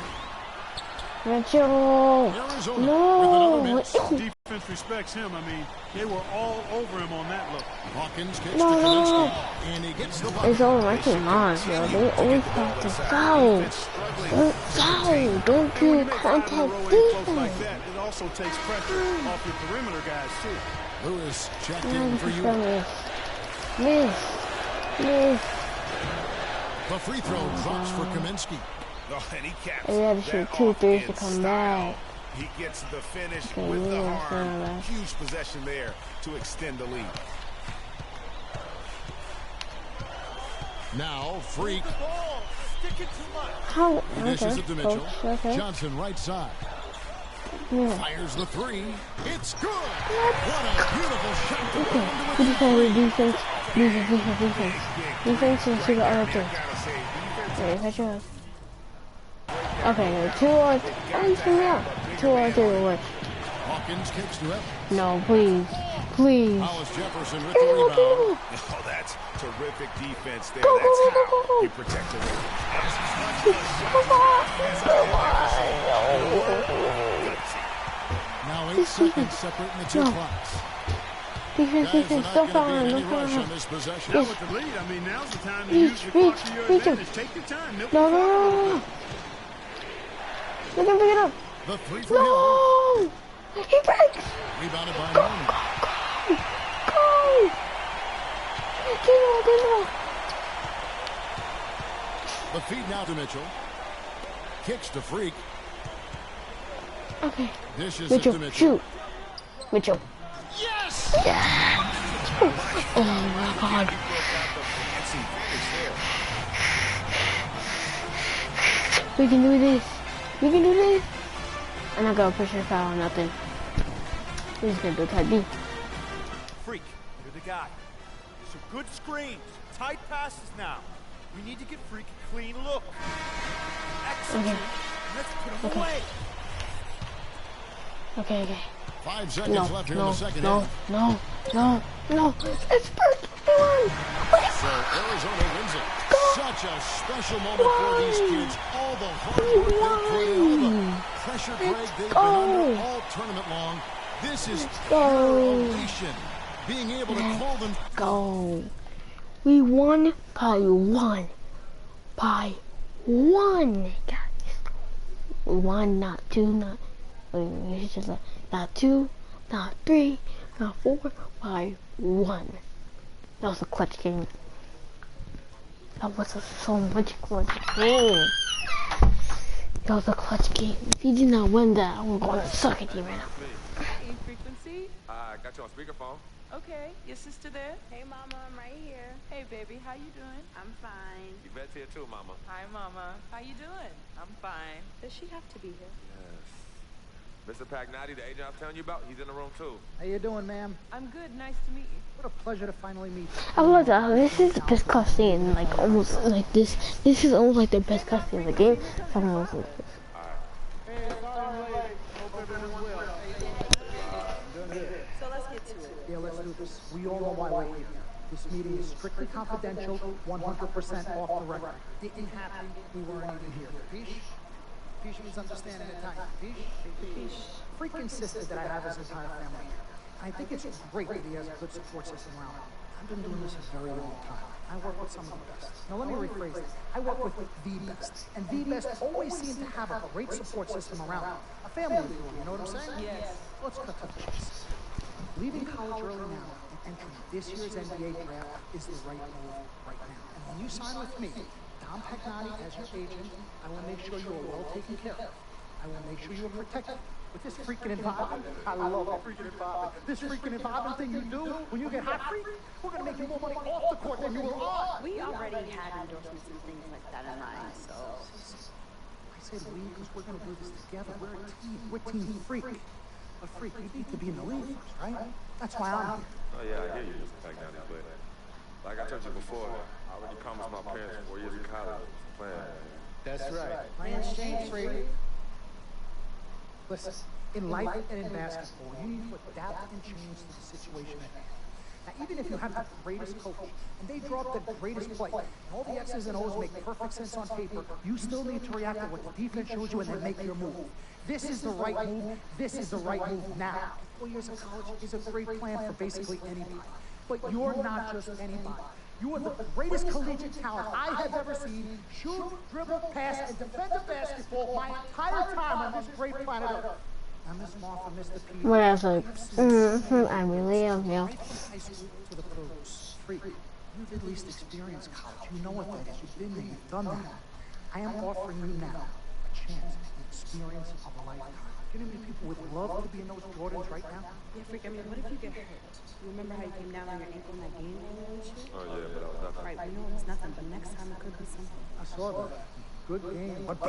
Mitchell. Arizona No. with another miss. Defense respects him. I mean, they were all over him on that look. Hawkins kicks No, to no. Kaminsky. And he gets the bucket. It's all my team on, yo. They always have to foul. Don't foul. Don't do contact Row in close like defense. that, it also takes pressure off your perimeter guys, too. Lewis checked No, in this for is you. gonna miss. Miss. The free throw drops for Kaminsky. Oh, and he caps They had to shoot that 2 off threes to in come style. back. He gets the finish Okay, with the yeah, harm. so, Huge possession there to extend the lead. Now Freak. How? He dishes it to Mitchell. Coach, okay. Johnson right side. Yeah. Fires the 3. It's good. What a beautiful shot to Okay. go into We the just gotta do defense. Defense. Defense and shoot the other thing. Wait, catch your. Okay, 2 or 2 or 3 will work. Hawkins kicks to Evans. No, please. Please. Hollis Jefferson with the rebound. Oh, that's terrific defense there. Go, That's go, go, how go, go. you protect the rim. Now 8 seconds separating the 2 No. clocks. Defense, Guys, defense. are Still not going fouling. to be No any rush fouling. on this possession. Now with the lead, I mean, now's the time to use your clock to your reach him. advantage. Take your time. Milk No, the no, clock a no, little no. bit. Look him pick it up. The 3 for Hill. No! He breaks. Rebounded by Norman. Go! Get him. The feed now to Mitchell. Kicks to Freak. Okay. Dishes Mitchell, it to Mitchell. shoot. Mitchell. Yes! Oh my God. We can do this. We can do this. I'm not gonna push your foul or nothing. We're just gonna do type B. Freak, you're the guy. Some good screens, tight passes now. We need to get Freak a clean look. Execute. Okay. Let's put him Okay. away. Okay. 5 seconds left here in the second half. No. It's first one. So Arizona wins it. Such a special moment for these kids. All the hard work they put in, all the pressure, Greg, they've been under all tournament long. This is pure elation. Being able to call them. Go. We won by 1. By 1, guys. We won, not 2, it's just like, not 2, not 3, not 4, by 1. That was a clutch game. That was so much clutch game. That was a clutch game. If you did not win that, I'm going to suck at you right now. Hey, Frequency. I got you on speakerphone. Okay, your sister there? Hey, Mama, I'm right here. Hey, baby, how you doing? I'm fine. Yvette's here too, Mama. Hi, Mama. How you doing? I'm fine. Does she have to be here? Yes. Mr. Pagnati, the agent I was telling you about, he's in the room too. How you doing, ma'am? I'm good. Nice to meet you. What a pleasure to finally meet you. I love that. This is the best cutscene. Like almost like this. This is almost like the best cutscene in the game. Someone else is this. So let's get to it. Yeah, let's do this. We all know why we're here. This meeting is strictly confidential, 100% off the record. Didn't happen, we weren't even here. Pish? Pish means understanding the time. Pish? Pish. Freak insisted that I have his entire family here. I think it's great that he has a good support system around him. I've been doing this a very long time. I work with some of the best. Now let me rephrase it. I work with the best. And the best always seem to have a great support system around them. A family, you know what I'm saying? Yes. Let's cut to the chase. Leaving college early now and entering this year's NBA draft is the right move right now. And when you sign with me, Tom Pagnati as your agent, I will make sure you are well taken care of. I will make sure you are protected. With this freaking environment, I love the freaking environment. This freaking environment thing you do when you get hot freak, we're gonna make you more money off the court than you were on. We already had endorsements and things like that in mind, so. I said we because we're gonna do this together. We're a team. We're Team Freak. But Freak, you need to be in the league first, right? That's why I'm here. Oh yeah, I hear you, Mr. Pagnati, but like I told you before, I already promised my parents 4 years of college. Plan. That's right. Plans change, Freak. Listen, in life and in basketball, you need to adapt and change to the situation at hand. Now, even if you have the greatest coach, and they draw up the greatest play, and all the X's and O's make perfect sense on paper, you still need to react to what the defense shows you and then make your move. This is the right move. This is the right move now. 4 years of college is a great plan for basically anybody. But you're not just anybody. You are the greatest collegiate talent I have ever seen. Shoot, dribble, pass, and defend the basketball my entire time on this great planet Earth. Now, Miss Martha, Mr. P. When I was like, I really am, yeah. Right from high school to the pros. Freak, you've at least experienced college. You know what that is. You've been there. You've done that. I am offering you now a chance, an experience of a lifetime. You know how many people would love to be in those Jordans right now? Yeah, Freak, I mean, what if you get hurt? You remember how you came down on your ankle in that game earlier this year? Oh yeah, but that was nothing. Right, we know it was nothing, but next time it could be something. I saw that. Good game. But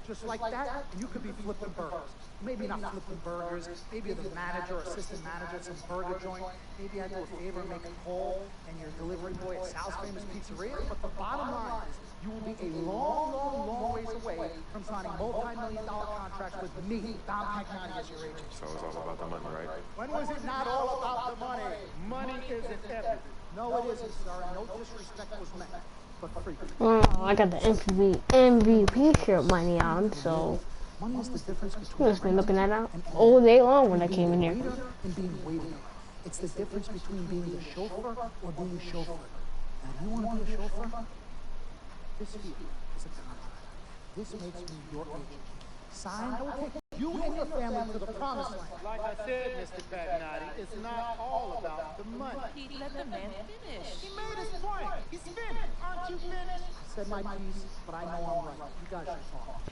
just like that, you could be flipping burgers. Maybe not flipping burgers. Maybe the manager or assistant manager at some burger joint. Maybe I do a favor and make a call, and your delivery boy at Sal's Famous Pizzeria. But the bottom line is, you will be a long, long, long ways away from signing multi-million-dollar contracts with me, Tom Pagnati, as your agent. So it's all about the money, right? When was it not all about the money? Money isn't everything. No, it isn't, sir. No disrespect was meant. But Freak. Oh, I got the MVP shirt money on, so Money is the difference I'm between just been looking at that all day long when I came in here. and being waited on. It's the difference between being the chauffeur or being chauffeured. Now, if you want to be a chauffeur, this here is a contract. This makes me your agent. Signed, will take you and your family to the promised land. Like I said, Mr. Pagnati, it's not all about the money. Pete, let the man finish. He made his point. He's finished. Aren't you finished? I said my piece, but I know I'm right. You guys should talk.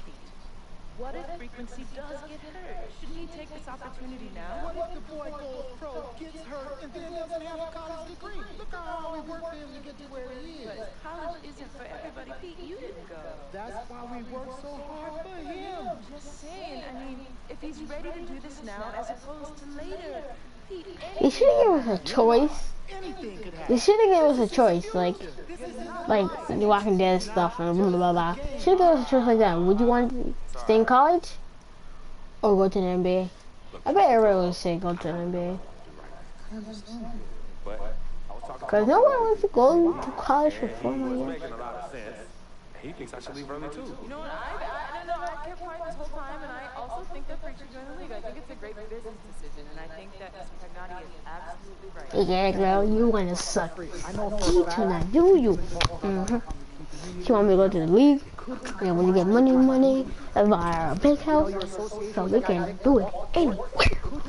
What if Frequency does get hurt? Shouldn't he take this opportunity now? What if the boy goes pro, gets hurt, and then doesn't have a college degree? Look how hard we worked for him to get to where he is. But college isn't for everybody. Pete, you didn't go. That's why we work so hard for him. Just saying. I mean, if he's ready to do this now as opposed to later, Pete, You should have given us a choice. Anything could happen. You should have given us a choice, like The Walking Dead stuff and blah blah blah. Should have given us a choice like that. Would you want to stay in college or go to the NBA? I bet everyone would say go to the NBA. But I was talking Cause no one wants to go to college for 4 It's years. making a lot of sense. He thinks I should leave early too. You know what? I don't know. I kept quiet this whole time, and I also think that Freak should join the league. I think it's a great business decision, and I think that Mr. Pagnati is absolutely right. Yeah, girl, you wanna suck teeth tonight, do you? She want me to go to the league, and when you get money, buy our a big house, so we can do it anywhere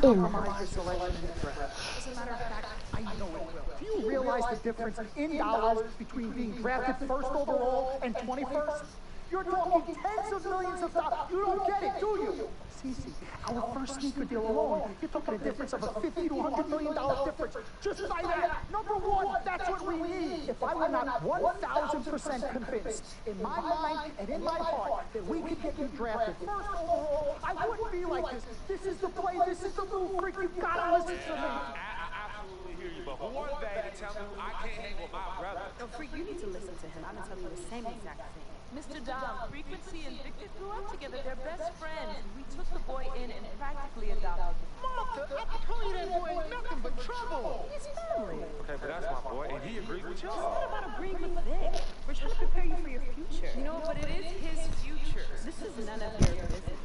in the house. As a matter of fact, I know it will. If you you realize the difference in dollars between being drafted first overall and 21st? You're talking tens of millions of dollars. You don't get it, do you? Cece, our first sneaker deal alone, you're talking a difference of a $50 to $100 million difference. Just by that. Number one, that's what we need. If I were not 1,000% convinced in my mind and in my heart that we could get you drafted first overall, I wouldn't be like this. This is the play. This is the move, Freak. You gotta listen to me. I absolutely hear you, but who are they to tell me I can't hang with my brother? No, Freak, you need to listen to him. I'm gonna tell you the same exact thing. Mr. Dom, Frequency and Victor grew up together. They're best friends. We took the boy in and practically adopted him. Martha, I told you that boy ain't nothing but trouble. He's family. Okay, but that's my boy, and he agrees with you. It's not about agreeing with Vic. We're trying to prepare you for your future. You know, but it is his future. This is none of your business.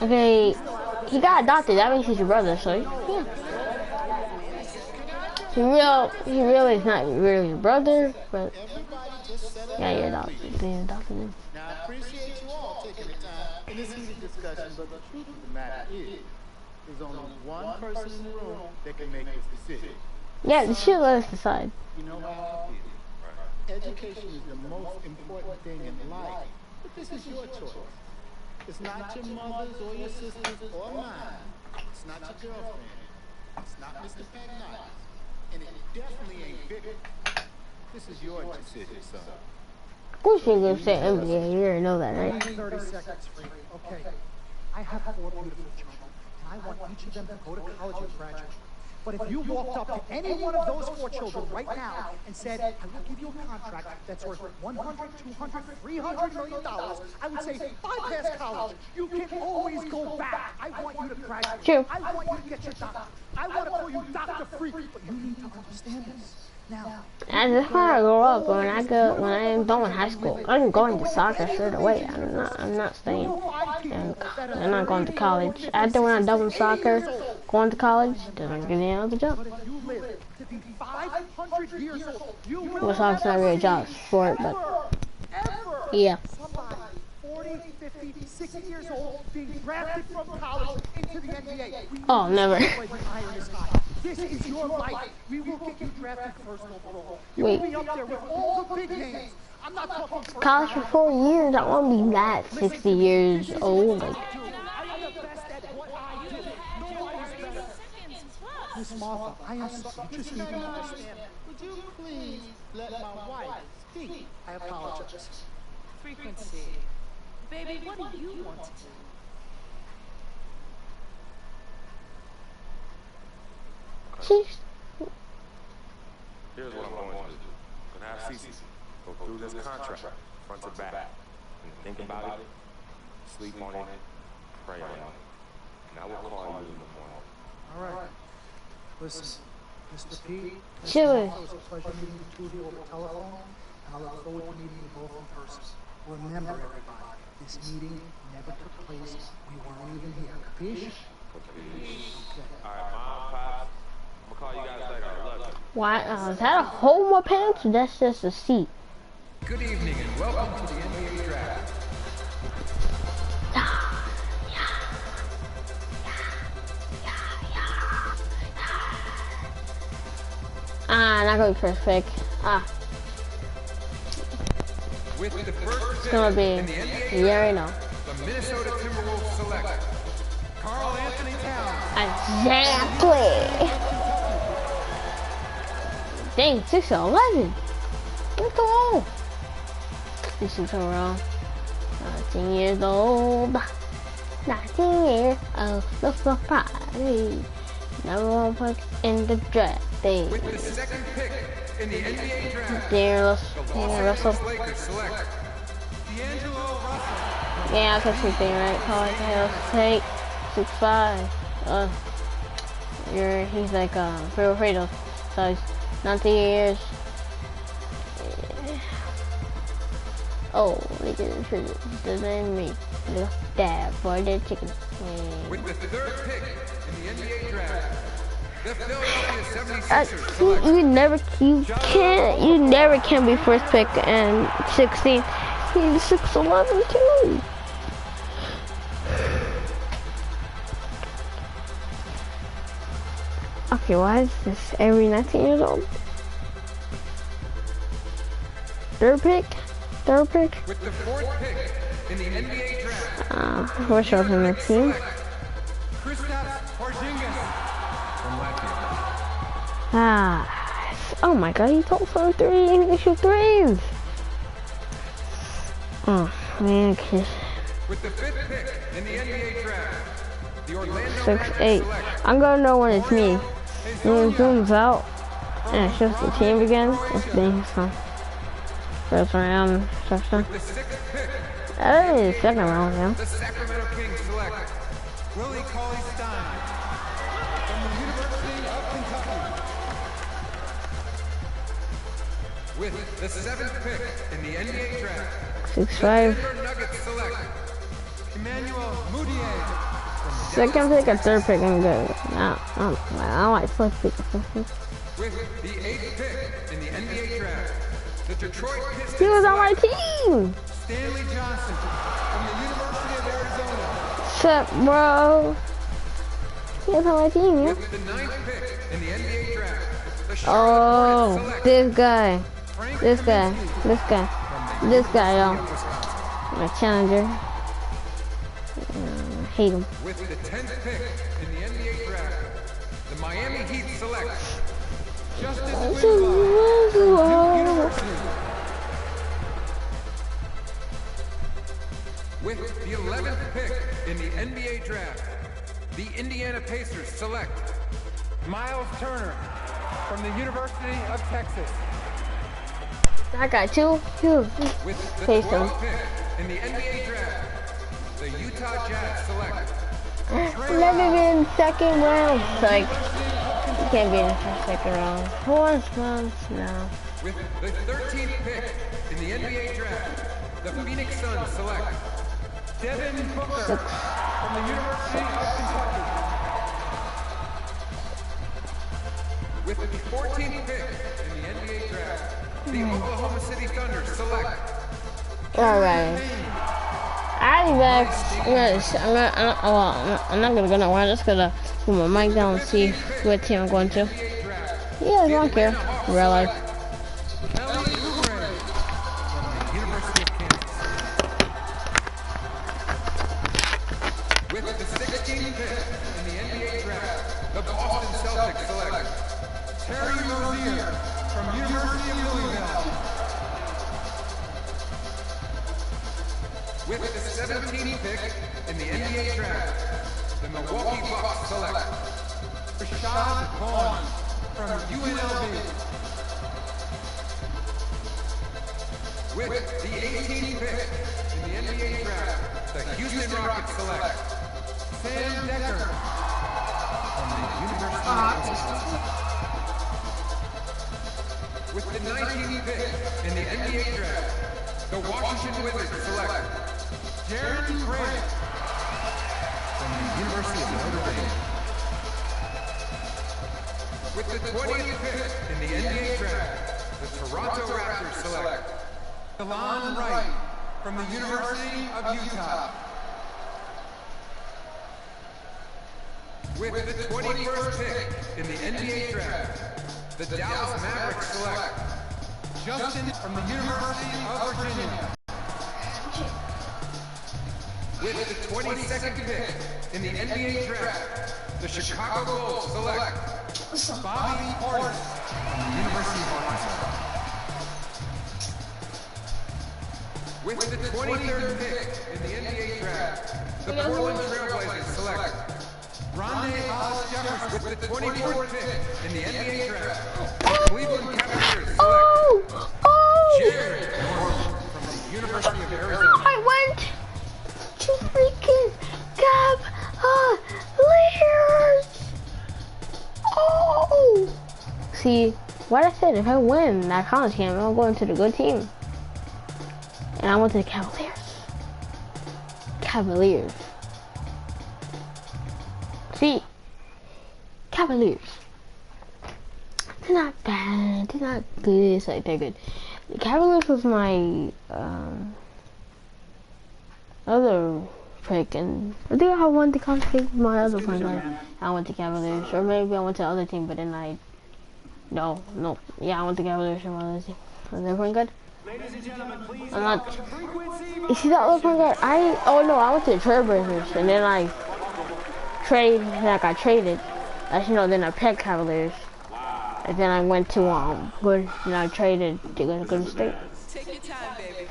Okay, he got adopted. That means he's your brother, so yeah. He really is not really your brother, but yeah, you're adopted. They adopted him. Now, I appreciate you all taking the time in this heated discussion, but the truth of the matter is, there's only one person in the room that can make this decision. Yeah, the shit let us decide. You know how I feel. Education is the most important thing in life, but this is your choice. It's not your mother's or your sister's or mine. It's not your girlfriend. It's not Mr. Pagnotti. And it definitely ain't Victor. This is your decision, son. Of course you're gonna say NBA. You already know that, right? 30 seconds, Freak. Okay. I have 4 beautiful children, and I want each of them to go to college and graduate. But if you walked up to any one of those 4 children right now and said, I will give you a contract that's worth $100, $200, $300 million, I would say, bypass college. You can always go back. I want you to graduate. True. I want you to get your doctor. I want to call you Dr. Freak, but you need to understand this. Now, That's how I grow up. When I am done with high school, I'm going to soccer straight away. I'm not staying. I'm not going to college. After when I'm done with soccer, going to college, then I'm getting another job. but if you live to be 500 years old, you will Well, soccer's not really a job, it's sport, but ever yeah. somebody 40, 50, 60 years old being drafted from college into the NBA. We Oh, never. This is your life. We will get you drafted first overall. You Wait. will be up there with all the big names. I'm not talking first College for 4 years. I won't be that 60 years old. Like, I am the best at what I do. Nobody's better. Miss Martha, I am sorry. You just need to understand. Would you please let my wife speak? I apologize. Frequency. Baby, what do you want to do? sheesh. Here's what I'm going to do. I'm going to have Cece go through this contract, front to back, and think about it, sleep on it, pray on it. And I will call you in the morning. All right. Listen, Mr. P. Chill. It was a pleasure meeting the two of you over the telephone, and I look forward to meeting you both in person. Remember, everybody, this meeting never took place. We weren't even here. Capiche? All right, Mom, Pops, I'm going to call you guys later. I love you. Why? Is that a hole in my pants? Or that's just a seat. Good evening and welcome to the NBA Draft. Not going to be first pick. With the first It's gonna be. in the NBA You already know. the Minnesota Timberwolves select Karl Anthony Towns. Exactly. Dang, 6'11". Look at all. This is around 19 years old. 19 years old. Look for party. Number 1 pick in the draft. With the second pick in the NBA Draft, Russell. Los Lakers select D'Angelo Russell. Yeah, I can see thing right. College take 6'5". He's like Phil Fredo size. 19 years. Oh, look at this. This ain't me. Look at that for the chicken. With the third pick in the NBA Draft, the Philadelphia 76ers select you never can be first pick and 16. He's 6'11" too. Okay, why is this every 19 years old? Third pick? With the 4th pick in the NBA draft. What's up in the team? Oh my god, he told for 3 and he can shoot 3s. Oh man, with the 5th pick in the NBA draft, the Orlando 6'8". I'm gonna know when it's me. When it zooms out and it's just the team again, it's being fun. First round, touchdown. That is second round, yeah. The Sacramento Kings select Willie Cauley-Stein from the University of Kentucky. With the 7th pick in the NBA draft, 6'5". Denver Nuggets select Emmanuel Mudiay. Second pick or third pick, I'm good. I don't like first pick. With the 8th pick in the NBA draft, the Detroit Pistons. He was on my team. Stanley Johnson from the University of Arizona. Shut up, bro. He was on my team, yeah. With the 9th pick in the NBA draft, the Charlotte Hornets select this guy, yo. My challenger. Hate him. With the 10th pick in the NBA draft, the Miami Heat select Justin Winslow from Duke University. With the 11th pick in the NBA draft, the Indiana Pacers select Miles Turner from the University of Texas. I got two. With the 12th pick in the NBA draft, the Utah Jazz select. Let me be in second round. Like, you can't be in the second round. Fourth round, no. With the 13th pick in the NBA draft, the Phoenix Suns select Devin Booker from the University of Kentucky. With the 14th pick in the NBA draft, the Oklahoma City Thunder select. Alright. I'll be back. I'm not gonna go nowhere. I'm just gonna put my mic down and see what team I'm going to. Yeah, I don't care. Real life. With the 16th pick in the NBA draft, the Boston Celtics select Terry Rozier from University of Louisville. With the 17th pick in the NBA draft, the Milwaukee Bucks select Rashad Vaughn from UNLV. With the 18th pick in the NBA draft, the Houston Rockets select Sam Decker from the University of Wisconsin. With the 19th pick in the NBA draft, the Washington Wizards select Jeremy Grant from the University of Notre Dame. With the 20th pick in the NBA draft, the Toronto Raptors select Delon Wright from the University of Utah. With the 21st pick in the NBA draft, the Dallas Mavericks select Justin from the University of Virginia. With the 22nd pick in the NBA draft, the Chicago Bulls select Bobby Portis from the University of Arkansas. With the 23rd pick in the NBA draft, the Portland Trailblazers select Rondae Hollis-Jefferson. With the 24th pick in the NBA draft, the Cleveland Cavaliers select Jared Norman from the University of Arizona. I went to freaking Cavaliers. Oh! See, what I said, if I win that college game, I'm going to the good team. And I went to the Cavaliers. See, Cavaliers. They're not bad. They're not good. It's like they're good. The Cavaliers was my other pick, and I think I won the college pick with my other point guard. I went to Cavaliers, or maybe I went to the other team, but then no, yeah, I went to Cavaliers from my other team. Was that point guard? I'm not. You see that other point guard? I went to the Trailblazers, and then I got traded. Then I picked Cavaliers. And then I went to and I traded to go to Golden State. Take your time, baby.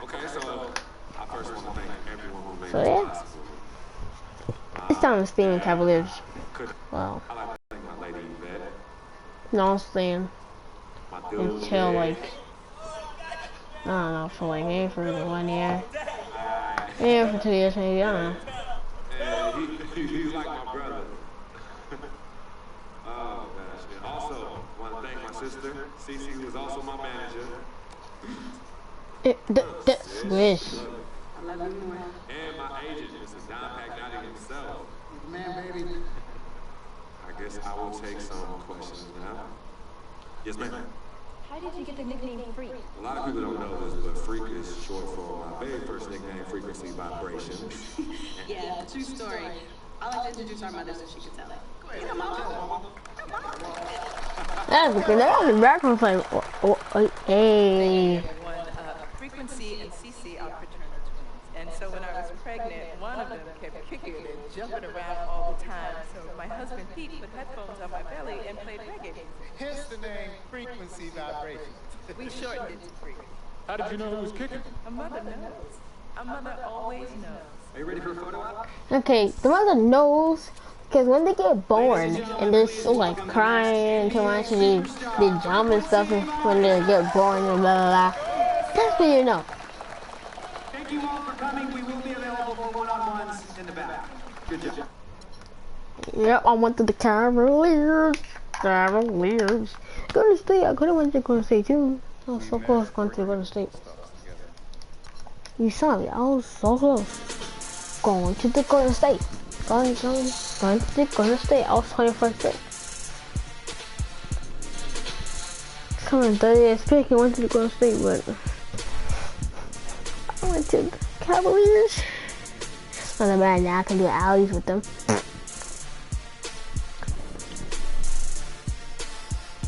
Okay, so I first want to thank everyone who made So this yeah, possible. it's time to stay in Cavaliers. Wow. I like to thank my lady Yvette, No, I'm staying my dude, until like I don't know, for like maybe for 1 year, maybe for 2 years, maybe I don't know. and he's like my brother. Oh gosh. And also want to thank my sister, Cece, who is also my manager. Swish. And my agent, Mr. Don Pagnotti himself. Man, baby. I guess I will take some questions now. Yes, ma'am. How did you get the nickname Freak? A lot of people don't know this, but Freak is short for my very first nickname, Frequency Vibrations. Yeah, true story. I like to introduce our mother so she can tell it. Go ahead, Mama. That's because they're on the background like, hey. Frequency and Cece are fraternal twins. And so when I was pregnant, one of them kept kicking and jumping around all the time. So my husband Pete put headphones on my belly and played reggae music. Hence the name Frequency Vibrations. We shortened it to Freak. How did you know who was kicking? A mother knows. A mother always knows. Are you ready for a photo op? Okay, the mother knows, because when they get born and they're so like crying too much and they jump and stuff when they get born and blah blah blah, that's when you know. Thank you all for coming. We will be available for one-on-ones in the back. Good job. Yep, I went to the Cavaliers. Golden State, I could have went to Golden State too. I was so close going to Golden State. You saw me, I was so close. Going to the Golden State. Going to the Golden State. I was 21st pick. Coming 30th pick and went to the Golden State, but I went to the Cavaliers. Not bad, now I can do alleys with them.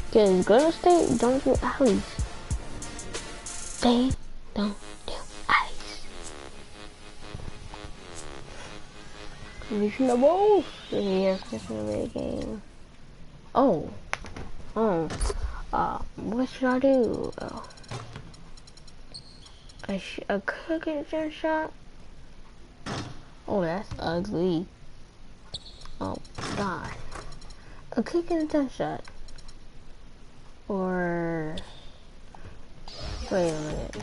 Because Golden State don't do alleys. They don't do alleys. Reasonable. Yes, this is a big game. What should I do? A cooking jump shot? Oh, that's ugly. Oh, God. A cooking jump shot. Or... Wait a minute.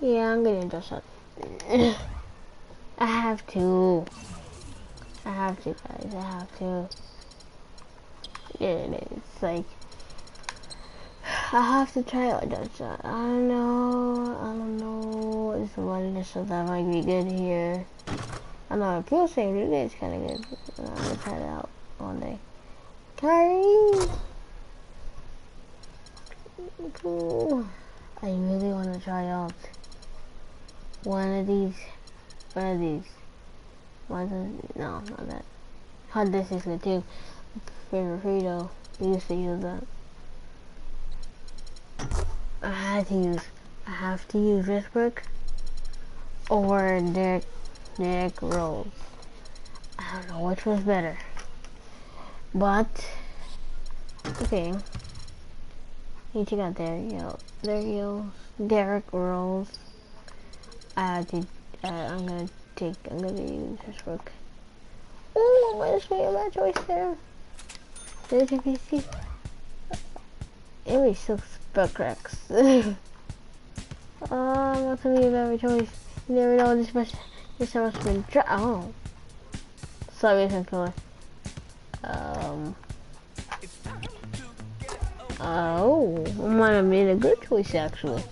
Yeah, I'm gonna just shut. I have to, guys. I have to. Yeah, it's like I have to try out that shot. I don't know. It's one of the shots that might be good here. I know people say it is kind of good. I'm gonna try it out one day. Kyrie. Cool. I really want to try out one of these. No, not that. How this is good too. Favorite Frito. We used to use that. I have to use Westbrook or Derrick Rose. I don't know which was better. But okay. What you got there? Derrick Rose. I'm gonna use Westbrook. Ooh, I just made a bad choice there. There's your PC. It was so spell cracks. I'm not gonna be a bad choice. You never know this must have been oh. Sorry, it's killer. Oh, I might have made a good choice actually.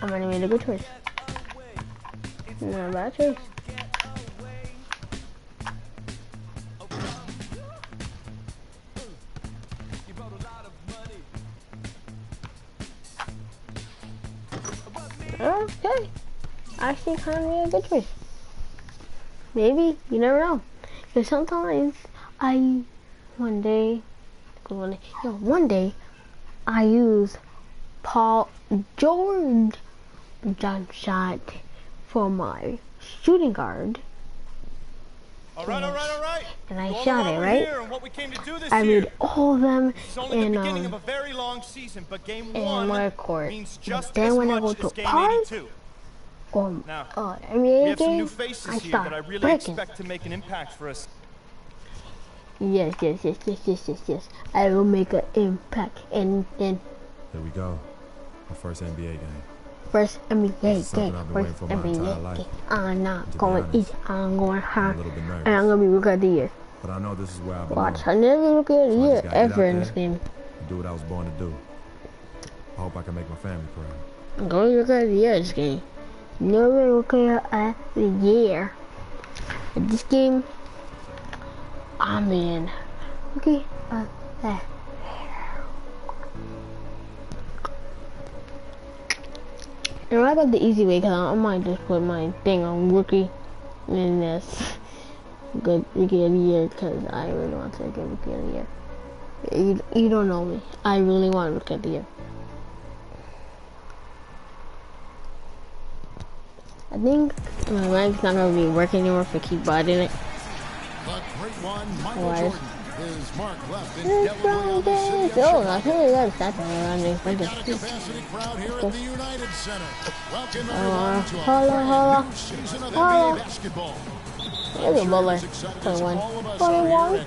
I might have made a good choice. Not a bad choice. Okay. Actually kind of made a good choice. Maybe, you never know. Because sometimes one day I use Paul George jump shot for my shooting guard. All right. And I shot it, right? I made all of them in my court. But then when I go to park, NBA game, I start breaking. Yes. I will make an impact. And here we go. Our first NBA game. First NBA game. I'm not going easy. I'm going hard. And I'm going to be rookie of the year. But I know this is where I belong. Watch, I never rookie of the year ever in this game. Do what I was born to do. I hope I can make my family proud. I'm going to rookie of the year this game. Never rookie of the year. In this game, I'm in rookie of the year. And I got the easy way because I might just put my thing on rookie in this good rookie of the year because I really want to get rookie of the year. You don't know me. I really want rookie of the year. I think my rank's not going to be working anymore if I keep biting it. The great one, Michael Jordan. His mark left Oh, I feel like that's that around me. We got a capacity crowd here at the United Center. Welcome everyone to a new season of NBA basketball. There's a bowler. 21.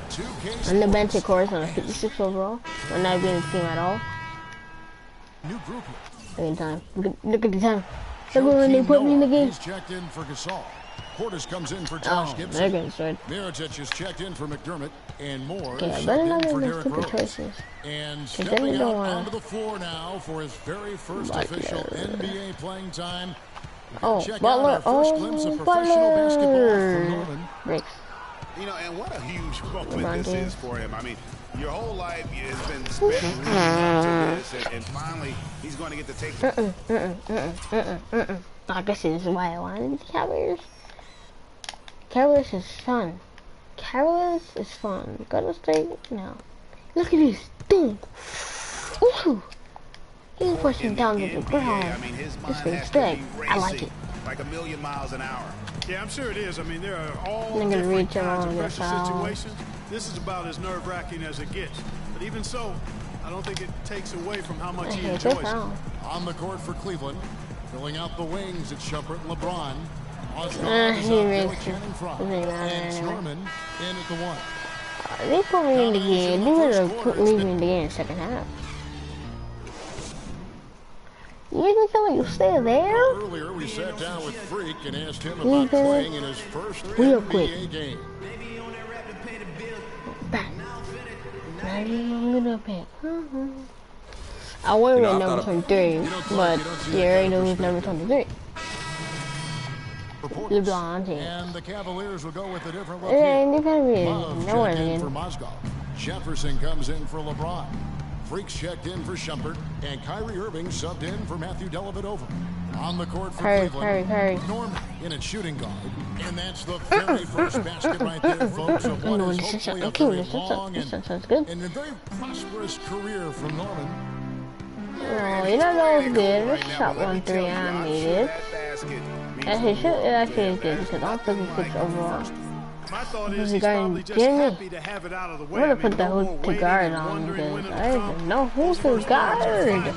On the bench, of course, on a 56 overall. We're not being a team at all. New group. Look at the time. Look at the time. Look when they put me in the game. He's checked in for Gasol. Portis comes in for Josh Gibson. Mirotic is checked in for McDermott, and Moore is subbed in for Derrick Rose. And stepping out onto the floor now for his very first official NBA playing time. Check out our first glimpse of professional basketball from Norman. You know, and what a huge moment this is for him. I mean, your whole life has been spent leading up to this, and finally he's going to get to take I guess this is why I wanted to be the Cavaliers. Cavaliers is fun. Cavaliers is fun. Golden State, no. Look at this thing. Ooh. He's pushing down to the ground. I mean, his mind has to be I like it. Like 1,000,000 miles an hour. Yeah, I'm sure it is. I mean, there are all different kinds of pressure situations. This is about as nerve-wracking as it gets. But even so, I don't think it takes away from how much he enjoys it. On the court for Cleveland, filling out the wings, it's Shumpert and LeBron. He makes it. And Norman in at the one. They put me in the game. They would have leave me in the game in the second half. You even feel like you stay there? Earlier, we sat down with Freak and asked him about playing in his first NBA game. I went with number 23, but you already know who's number 23. LeBron James. And the Cavaliers will go with a different look here. For Mozgov. Jefferson comes in for LeBron. Freaks checked in for Shumpert, and Kyrie Irving subbed in for Matthew Dellavedova. On the court for Cleveland, Norman in a shooting guard, and that's the very first basket right there, folks, of what is hopefully a very long and a very prosperous career from Norman. No, you don't know it's good. Let's shot 1-3 animated. Actually is good because I'm 56 overall. My thought is he's probably just happy to have it out of the way. I'm gonna put the hook guard on because I don't even know who's the guard.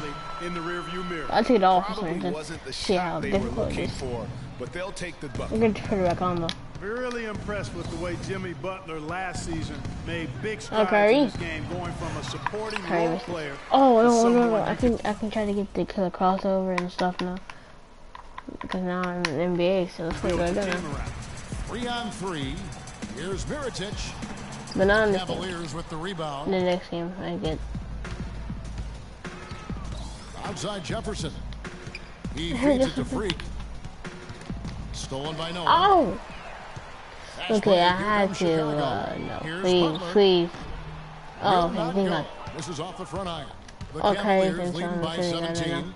I'll take it off and just see how difficult it is. I'm going to put it back on though. Really impressed with the way Jimmy Butler last season made big strides in this game, going from a supporting role player. Oh no! I can try to get the killer crossover and stuff now. Because now I'm in the NBA, so that's pretty good. 3 on 3. Here's Mirotic. But not on this Cavaliers game. with the rebound. The next game, I get. Outside Jefferson. He feeds it to Freak. Stolen by Noah. Oh! Okay, I had to, no, please. Oh, okay, think on. This is off the front iron. The Okay, Cavaliers leading by 17.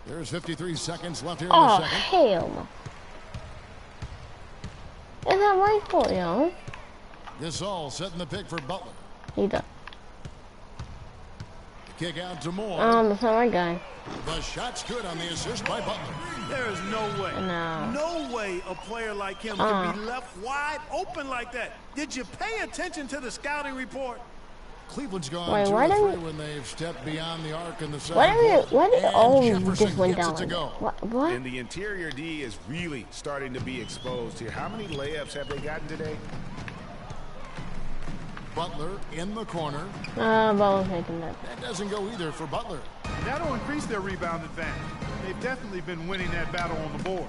There's 53 seconds left here in the second. Oh, hell no. Is that my fault, yo? Gasol setting the pick for Butler. He does. Kick out to Moore. That's not my guy. The shot's good on the assist by Butler. There is no way. No way a player like him can be left wide open like that. Did you pay attention to the scouting report? Cleveland's gone Wait, 2 why or 3 didn't when they've stepped beyond the arc in the second. Why did all Jefferson just went gets down it to like go. What? And the interior D is really starting to be exposed here. How many layups have they gotten today? Butler in the corner. Butler's making that. That doesn't go either for Butler. That'll increase their rebound advantage. They've definitely been winning that battle on the board.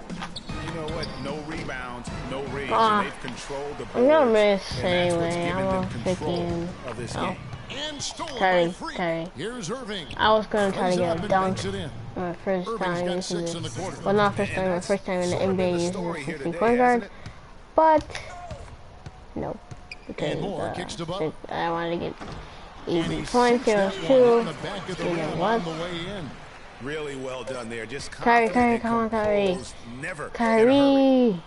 You know what? No rebounds, no rings, and they've controlled the boards. I'm gonna miss and anyway. I'm them a control freaking. of this game. And stolen Curry, by Freak. Curry. Here's Irving. I was gonna try to get a dunk. It My first time got using 6 in the this. quarter. Well, not first time. My first time in the NBA using the 60 point guard. But no, because I wanted to get easy points. It was 2. You know what? Really well done there. Just Curry, come on, Curry. Never Kyrie.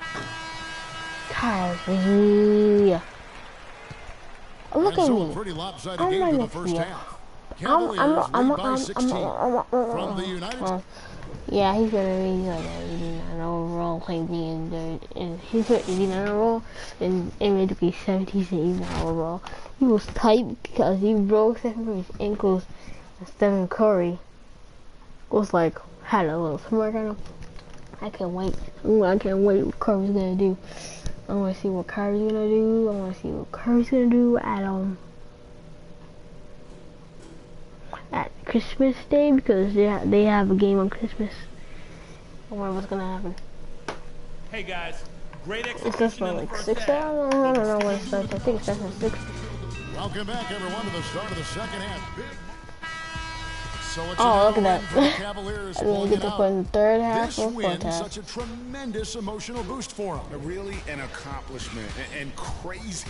Look at me. Pretty lopsided game for the first half. From the United. Yeah, he's gonna be like an 89 overall playing and he's an 89 overall and made to be 17 to 89 overall. He was tight because he broke Stephen Curry's ankles and Stephen Curry was like had a little smirk on him. I can't wait. I can't wait what Curry's gonna do. I wanna see what Curry's gonna do. I wanna see what Curry's gonna do at Christmas Day because they have a game on Christmas. I wonder what's gonna happen. Hey guys, great execution. It's just for like 6 hours. I don't know when it starts. I think it starts at 6. Welcome back, everyone, to the start of the second half. So it's look at that. Cavaliers I didn't get to put in the third half or fourth half. Such a tremendous emotional boost for them. Really an accomplishment and crazy.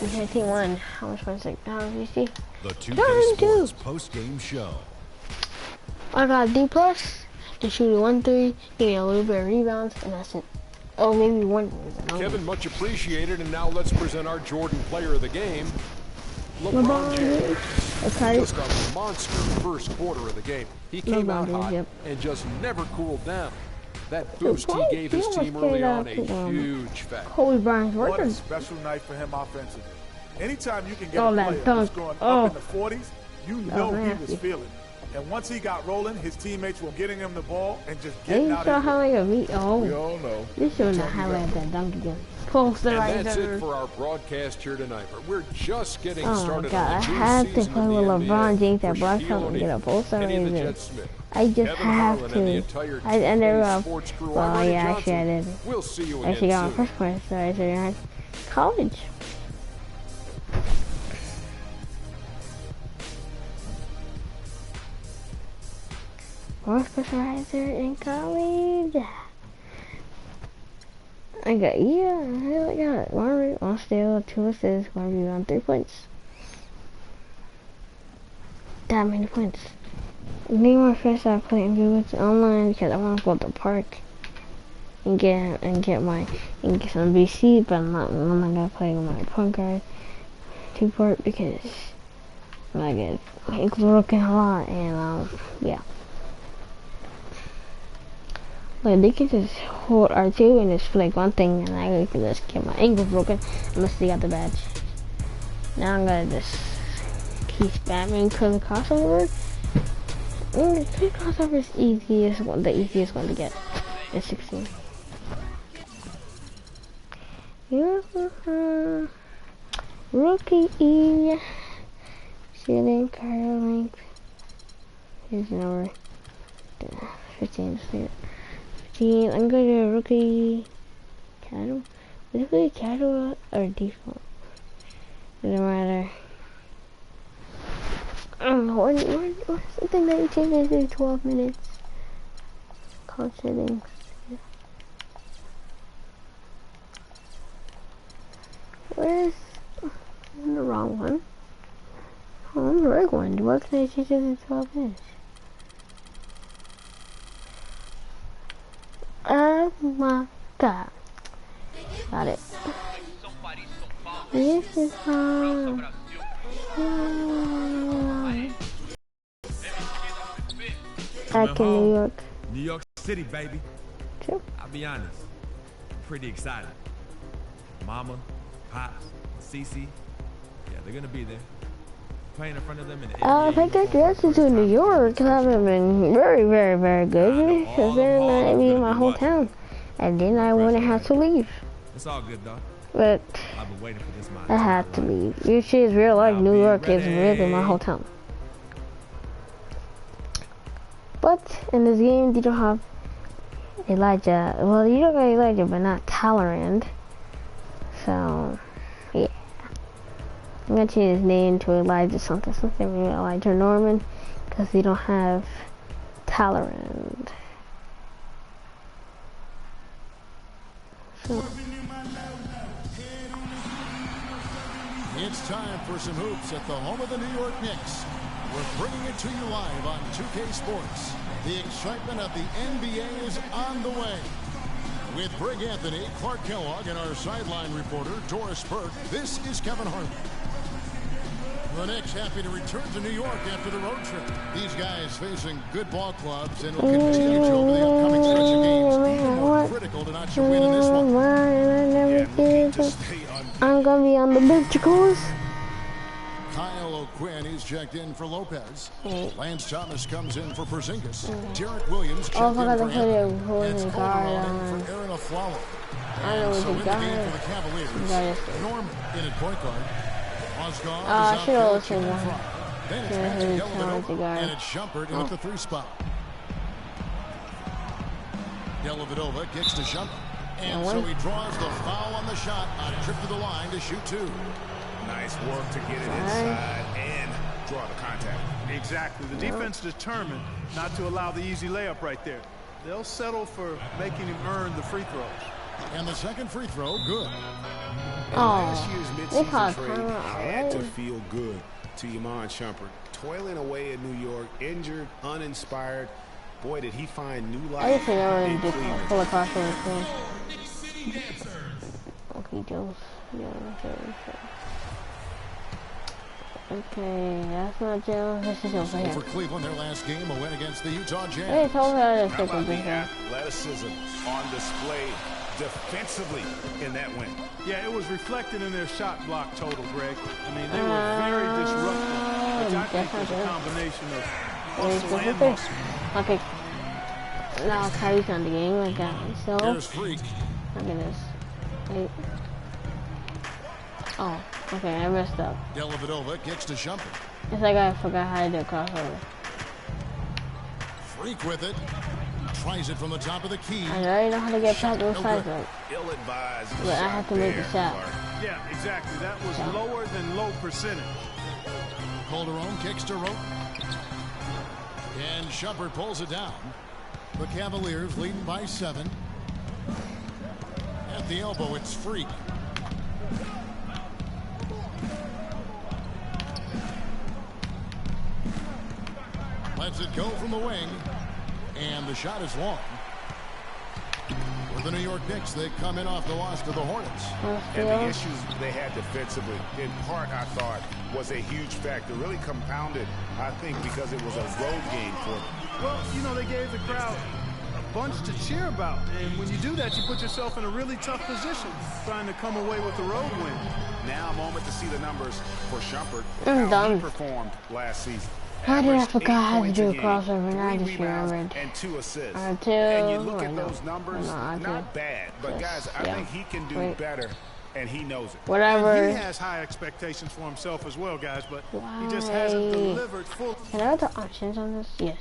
Okay, team 1. How much points like how do you see? The 2K Sports post-game show. I got D+. To shoot a 1-3, give me a little bit of rebounds, and that's it. Oh, maybe 1. Kevin, much appreciated, and now let's present our Jordan player of the game, LeBron James. Okay. Just a monster first quarter of the game. He came out hot and just never cooled down. That boost he gave his team early on, a huge factor. Kobe Bryant's What a working. special night for him offensively. Anytime you can get Oh, a that player dunk. who's going Oh. up in the 40s, you know he nasty. was feeling it. And once he got rolling, his teammates were getting him the ball and just They getting didn't out show of how it. like a beat. Oh, We all know. they showed the highlight of that dunk again. Posterizer. And that's it for our broadcast here tonight. But we're just getting Oh my started god, I on the have June to season play of the with NBA. LeBron James at For Black Shaquille Hole and get a O'Neal, posterizer. Kenny the Jet Smith, I just Kevin have Harlan, and the to. entire I never 2K Sports crew. well, I'm Ronnie yeah, Johnson. actually I did. We'll see you I actually again got my soon. first posterizer in college. First posterizer in college. I got I got 1 steal, 2 assists, 1 rebound, 3 points. That many points. Me and my friends started playing games online because I want to go to the park and get some BC, but I'm not gonna play with my point guard 2 port because I get ankles broken a lot and yeah. Like they can just hold R2 and just flick one thing and I can just get my ankles broken unless they got the badge. Now I'm gonna just keep spamming because the crossover. The crossover is the easiest one to get. It's 16. Rookie shooting card length. Here's the number 15. 15. I'm going to do a rookie casual? Is it really casual or default? Doesn't matter. I don't know. What's the thing that you change every 12 minutes? Code settings. Where's the wrong one? Oh, I'm the right one. What can I change every 12 minutes? Oh my god. Got it. This is fun. Back in New York. New York City, baby. True. I'll be honest. Pretty excited. Mama, Pops, Cece. Yeah, they're gonna be there. Playing in front of them in the If I get dressed to New York, because I've been very, very, very good. Because then I'd be in my hometown. And then I wouldn't have to leave. It's all good, though. But I've been waiting for this I had to leave. You see, it's real life. New York is really my hometown. But in this game, you don't have Elijah. Well, you don't got Elijah, but not Talleyrand. So, yeah. I'm gonna change his name to Elijah something Elijah Norman, because we don't have Talleyrand. So. It's time for some hoops at the home of the New York Knicks. We're bringing it to you live on 2K Sports. The excitement of the NBA is on the way. With Greg Anthony, Clark Kellogg, and our sideline reporter, Doris Burke, this is Kevin Harlan. The Knicks happy to return to New York after the road trip. These guys facing good ball clubs and will continue to over the upcoming stretch of games. Even more critical to not win in this one. I'm gonna be on the bench, of course. Kyle O'Quinn is checked in for Lopez. Lance Thomas comes in for Porzingis. Derek Williams checked in for Anthony. It's Calderon in for Aaron Aflalo. So in the game for the Cavaliers, Norman in at point guard. Osgood is out there checking in front. Then it's Matthew Dellavedova, and it's Shumpert in at the 3 spot. Dellavedova kicks to Shumpert. And so he draws the foul on the shot on a trip to the line to shoot 2. Nice work to get it inside and draw the contact. Exactly. The defense determined not to allow the easy layup right there. They'll settle for making him earn the free throws. And the second free throw, good. Last year's midseason trade had to feel good to Iman Shumpert. Toiling away in New York, injured, uninspired. Boy, did he find new life in Cleveland. Okay, Jones. Okay, that's not Jones. This is over here. For Cleveland, their last game, a win against the Utah Jazz. Hey, told me I How about the athleticism on display defensively in that win? Yeah, it was reflected in their shot block total, Greg. I mean, they were very disruptive, which I think was a combination of muscle and muscle. Okay. Now Kyrie's on the game like that. So here's Freak. Look at this. Wait. Oh, okay, I messed up. Dellavedova kicks to Shumpert. It's like I forgot how to do a crossover. Freak with it. Tries it from the top of the key. I already know how to get past those sides right. Ill-advised. But I have to make the shot. Yeah, exactly. That was lower than low percentage. Calderon kicks to Rote. And Shumpert pulls it down. The Cavaliers leading by 7. At the elbow, it's Freak. Lets it go from the wing. And the shot is long. For the New York Knicks, they come in off the loss to the Hornets. And the issues they had defensively, in part, I thought, was a huge factor. Really compounded, I think, because it was a road game for them. Well, you know, they gave the crowd a bunch to cheer about. And when you do that, you put yourself in a really tough position, trying to come away with the road win. Now a moment to see the numbers for Shumpert. I'm done. He performed last season. How did I forget how to do a crossover and I just remembered? And 2 assists. And you look at those numbers, not bad. But guys, I think he can do better, and he knows it. Whatever. And he has high expectations for himself as well, guys, but he just hasn't delivered full. Can I have the options on this? Yes.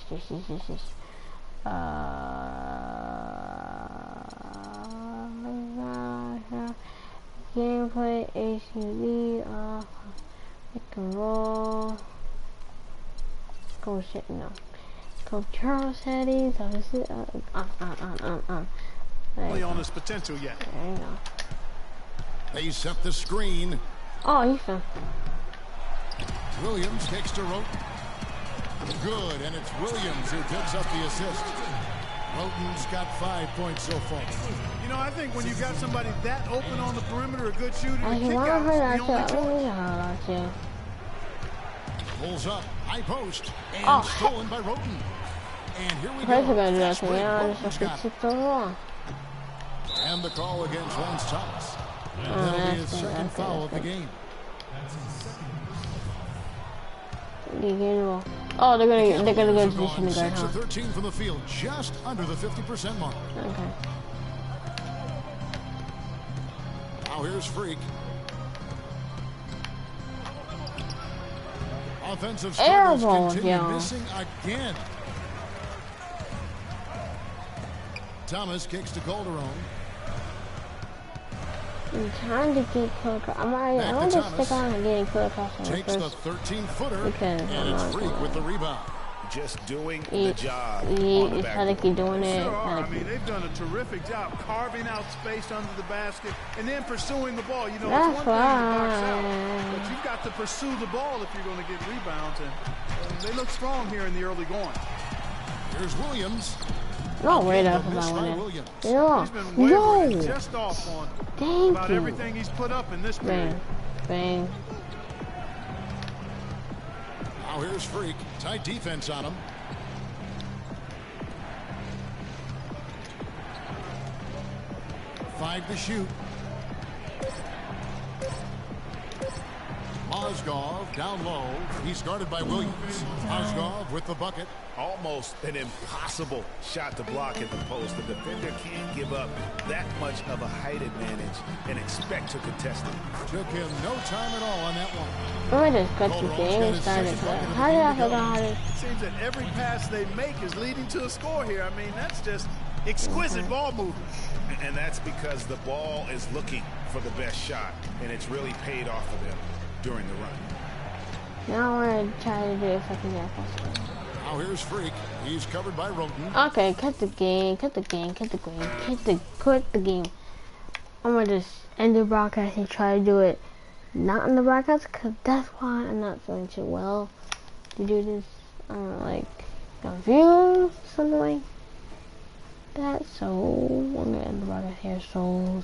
Gameplay, ACD, pick and roll. Oh shit, no. Control settings, Only on his potential yet. There you go. They set the screen. Oh, he fell. Williams takes to Roten. Good, and it's Williams who picks up the assist. Roten's got 5 points so far. You know, I think when you've got somebody that open on the perimeter, a good shooter, I kick want out her is to the only choice. Pulls up, high post, and stolen by Roten. And here we go. Fast break, Roten's got it. And the call against Lance Thomas. That'll be his second foul of the game. Oh, they're gonna go position the guard, 6 of 13 from the field, just under the 50% mark. Okay. Now here's Freak. Offensive starters continue missing again. Thomas kicks to Calderon. I'm trying to get clear. I want to stick on and getting clear across the takes the 13-footer, and it's Freak with the rebound. Just doing the job. It's how they keep doing it. Sure are. I mean, they've done a terrific job carving out space under the basket and then pursuing the ball. You know, it's one thing to box out, but you've got to pursue the ball if you're going to get rebounds. And they look strong here in the early going. Here's Williams. No, right up about one. Yeah. He's been wavering just off on about everything he's put up in this period. Bang. Now here's Freak. Tight defense on him. Five to shoot. Mozgov down low. He's guarded by Williams. Mozgov with the bucket. Almost an impossible shot to block at the post. The defender can't give up that much of a height advantage and expect to contest it. Took him no time at all on that one. I just got the game started. How did I forget how to... Seems that every pass they make is leading to a score here. I mean, that's just exquisite ball movement. And that's because the ball is looking for the best shot, and it's really paid off for them during the run. Now I want to try to do it if I can get faster. Now here's Freak. He's covered by Roten. Okay, cut the game. I'm gonna just end the broadcast and try to do it not in the broadcast, because that's why I'm not feeling too well to do this. Like confused, something like that. So I'm gonna end the broadcast here. So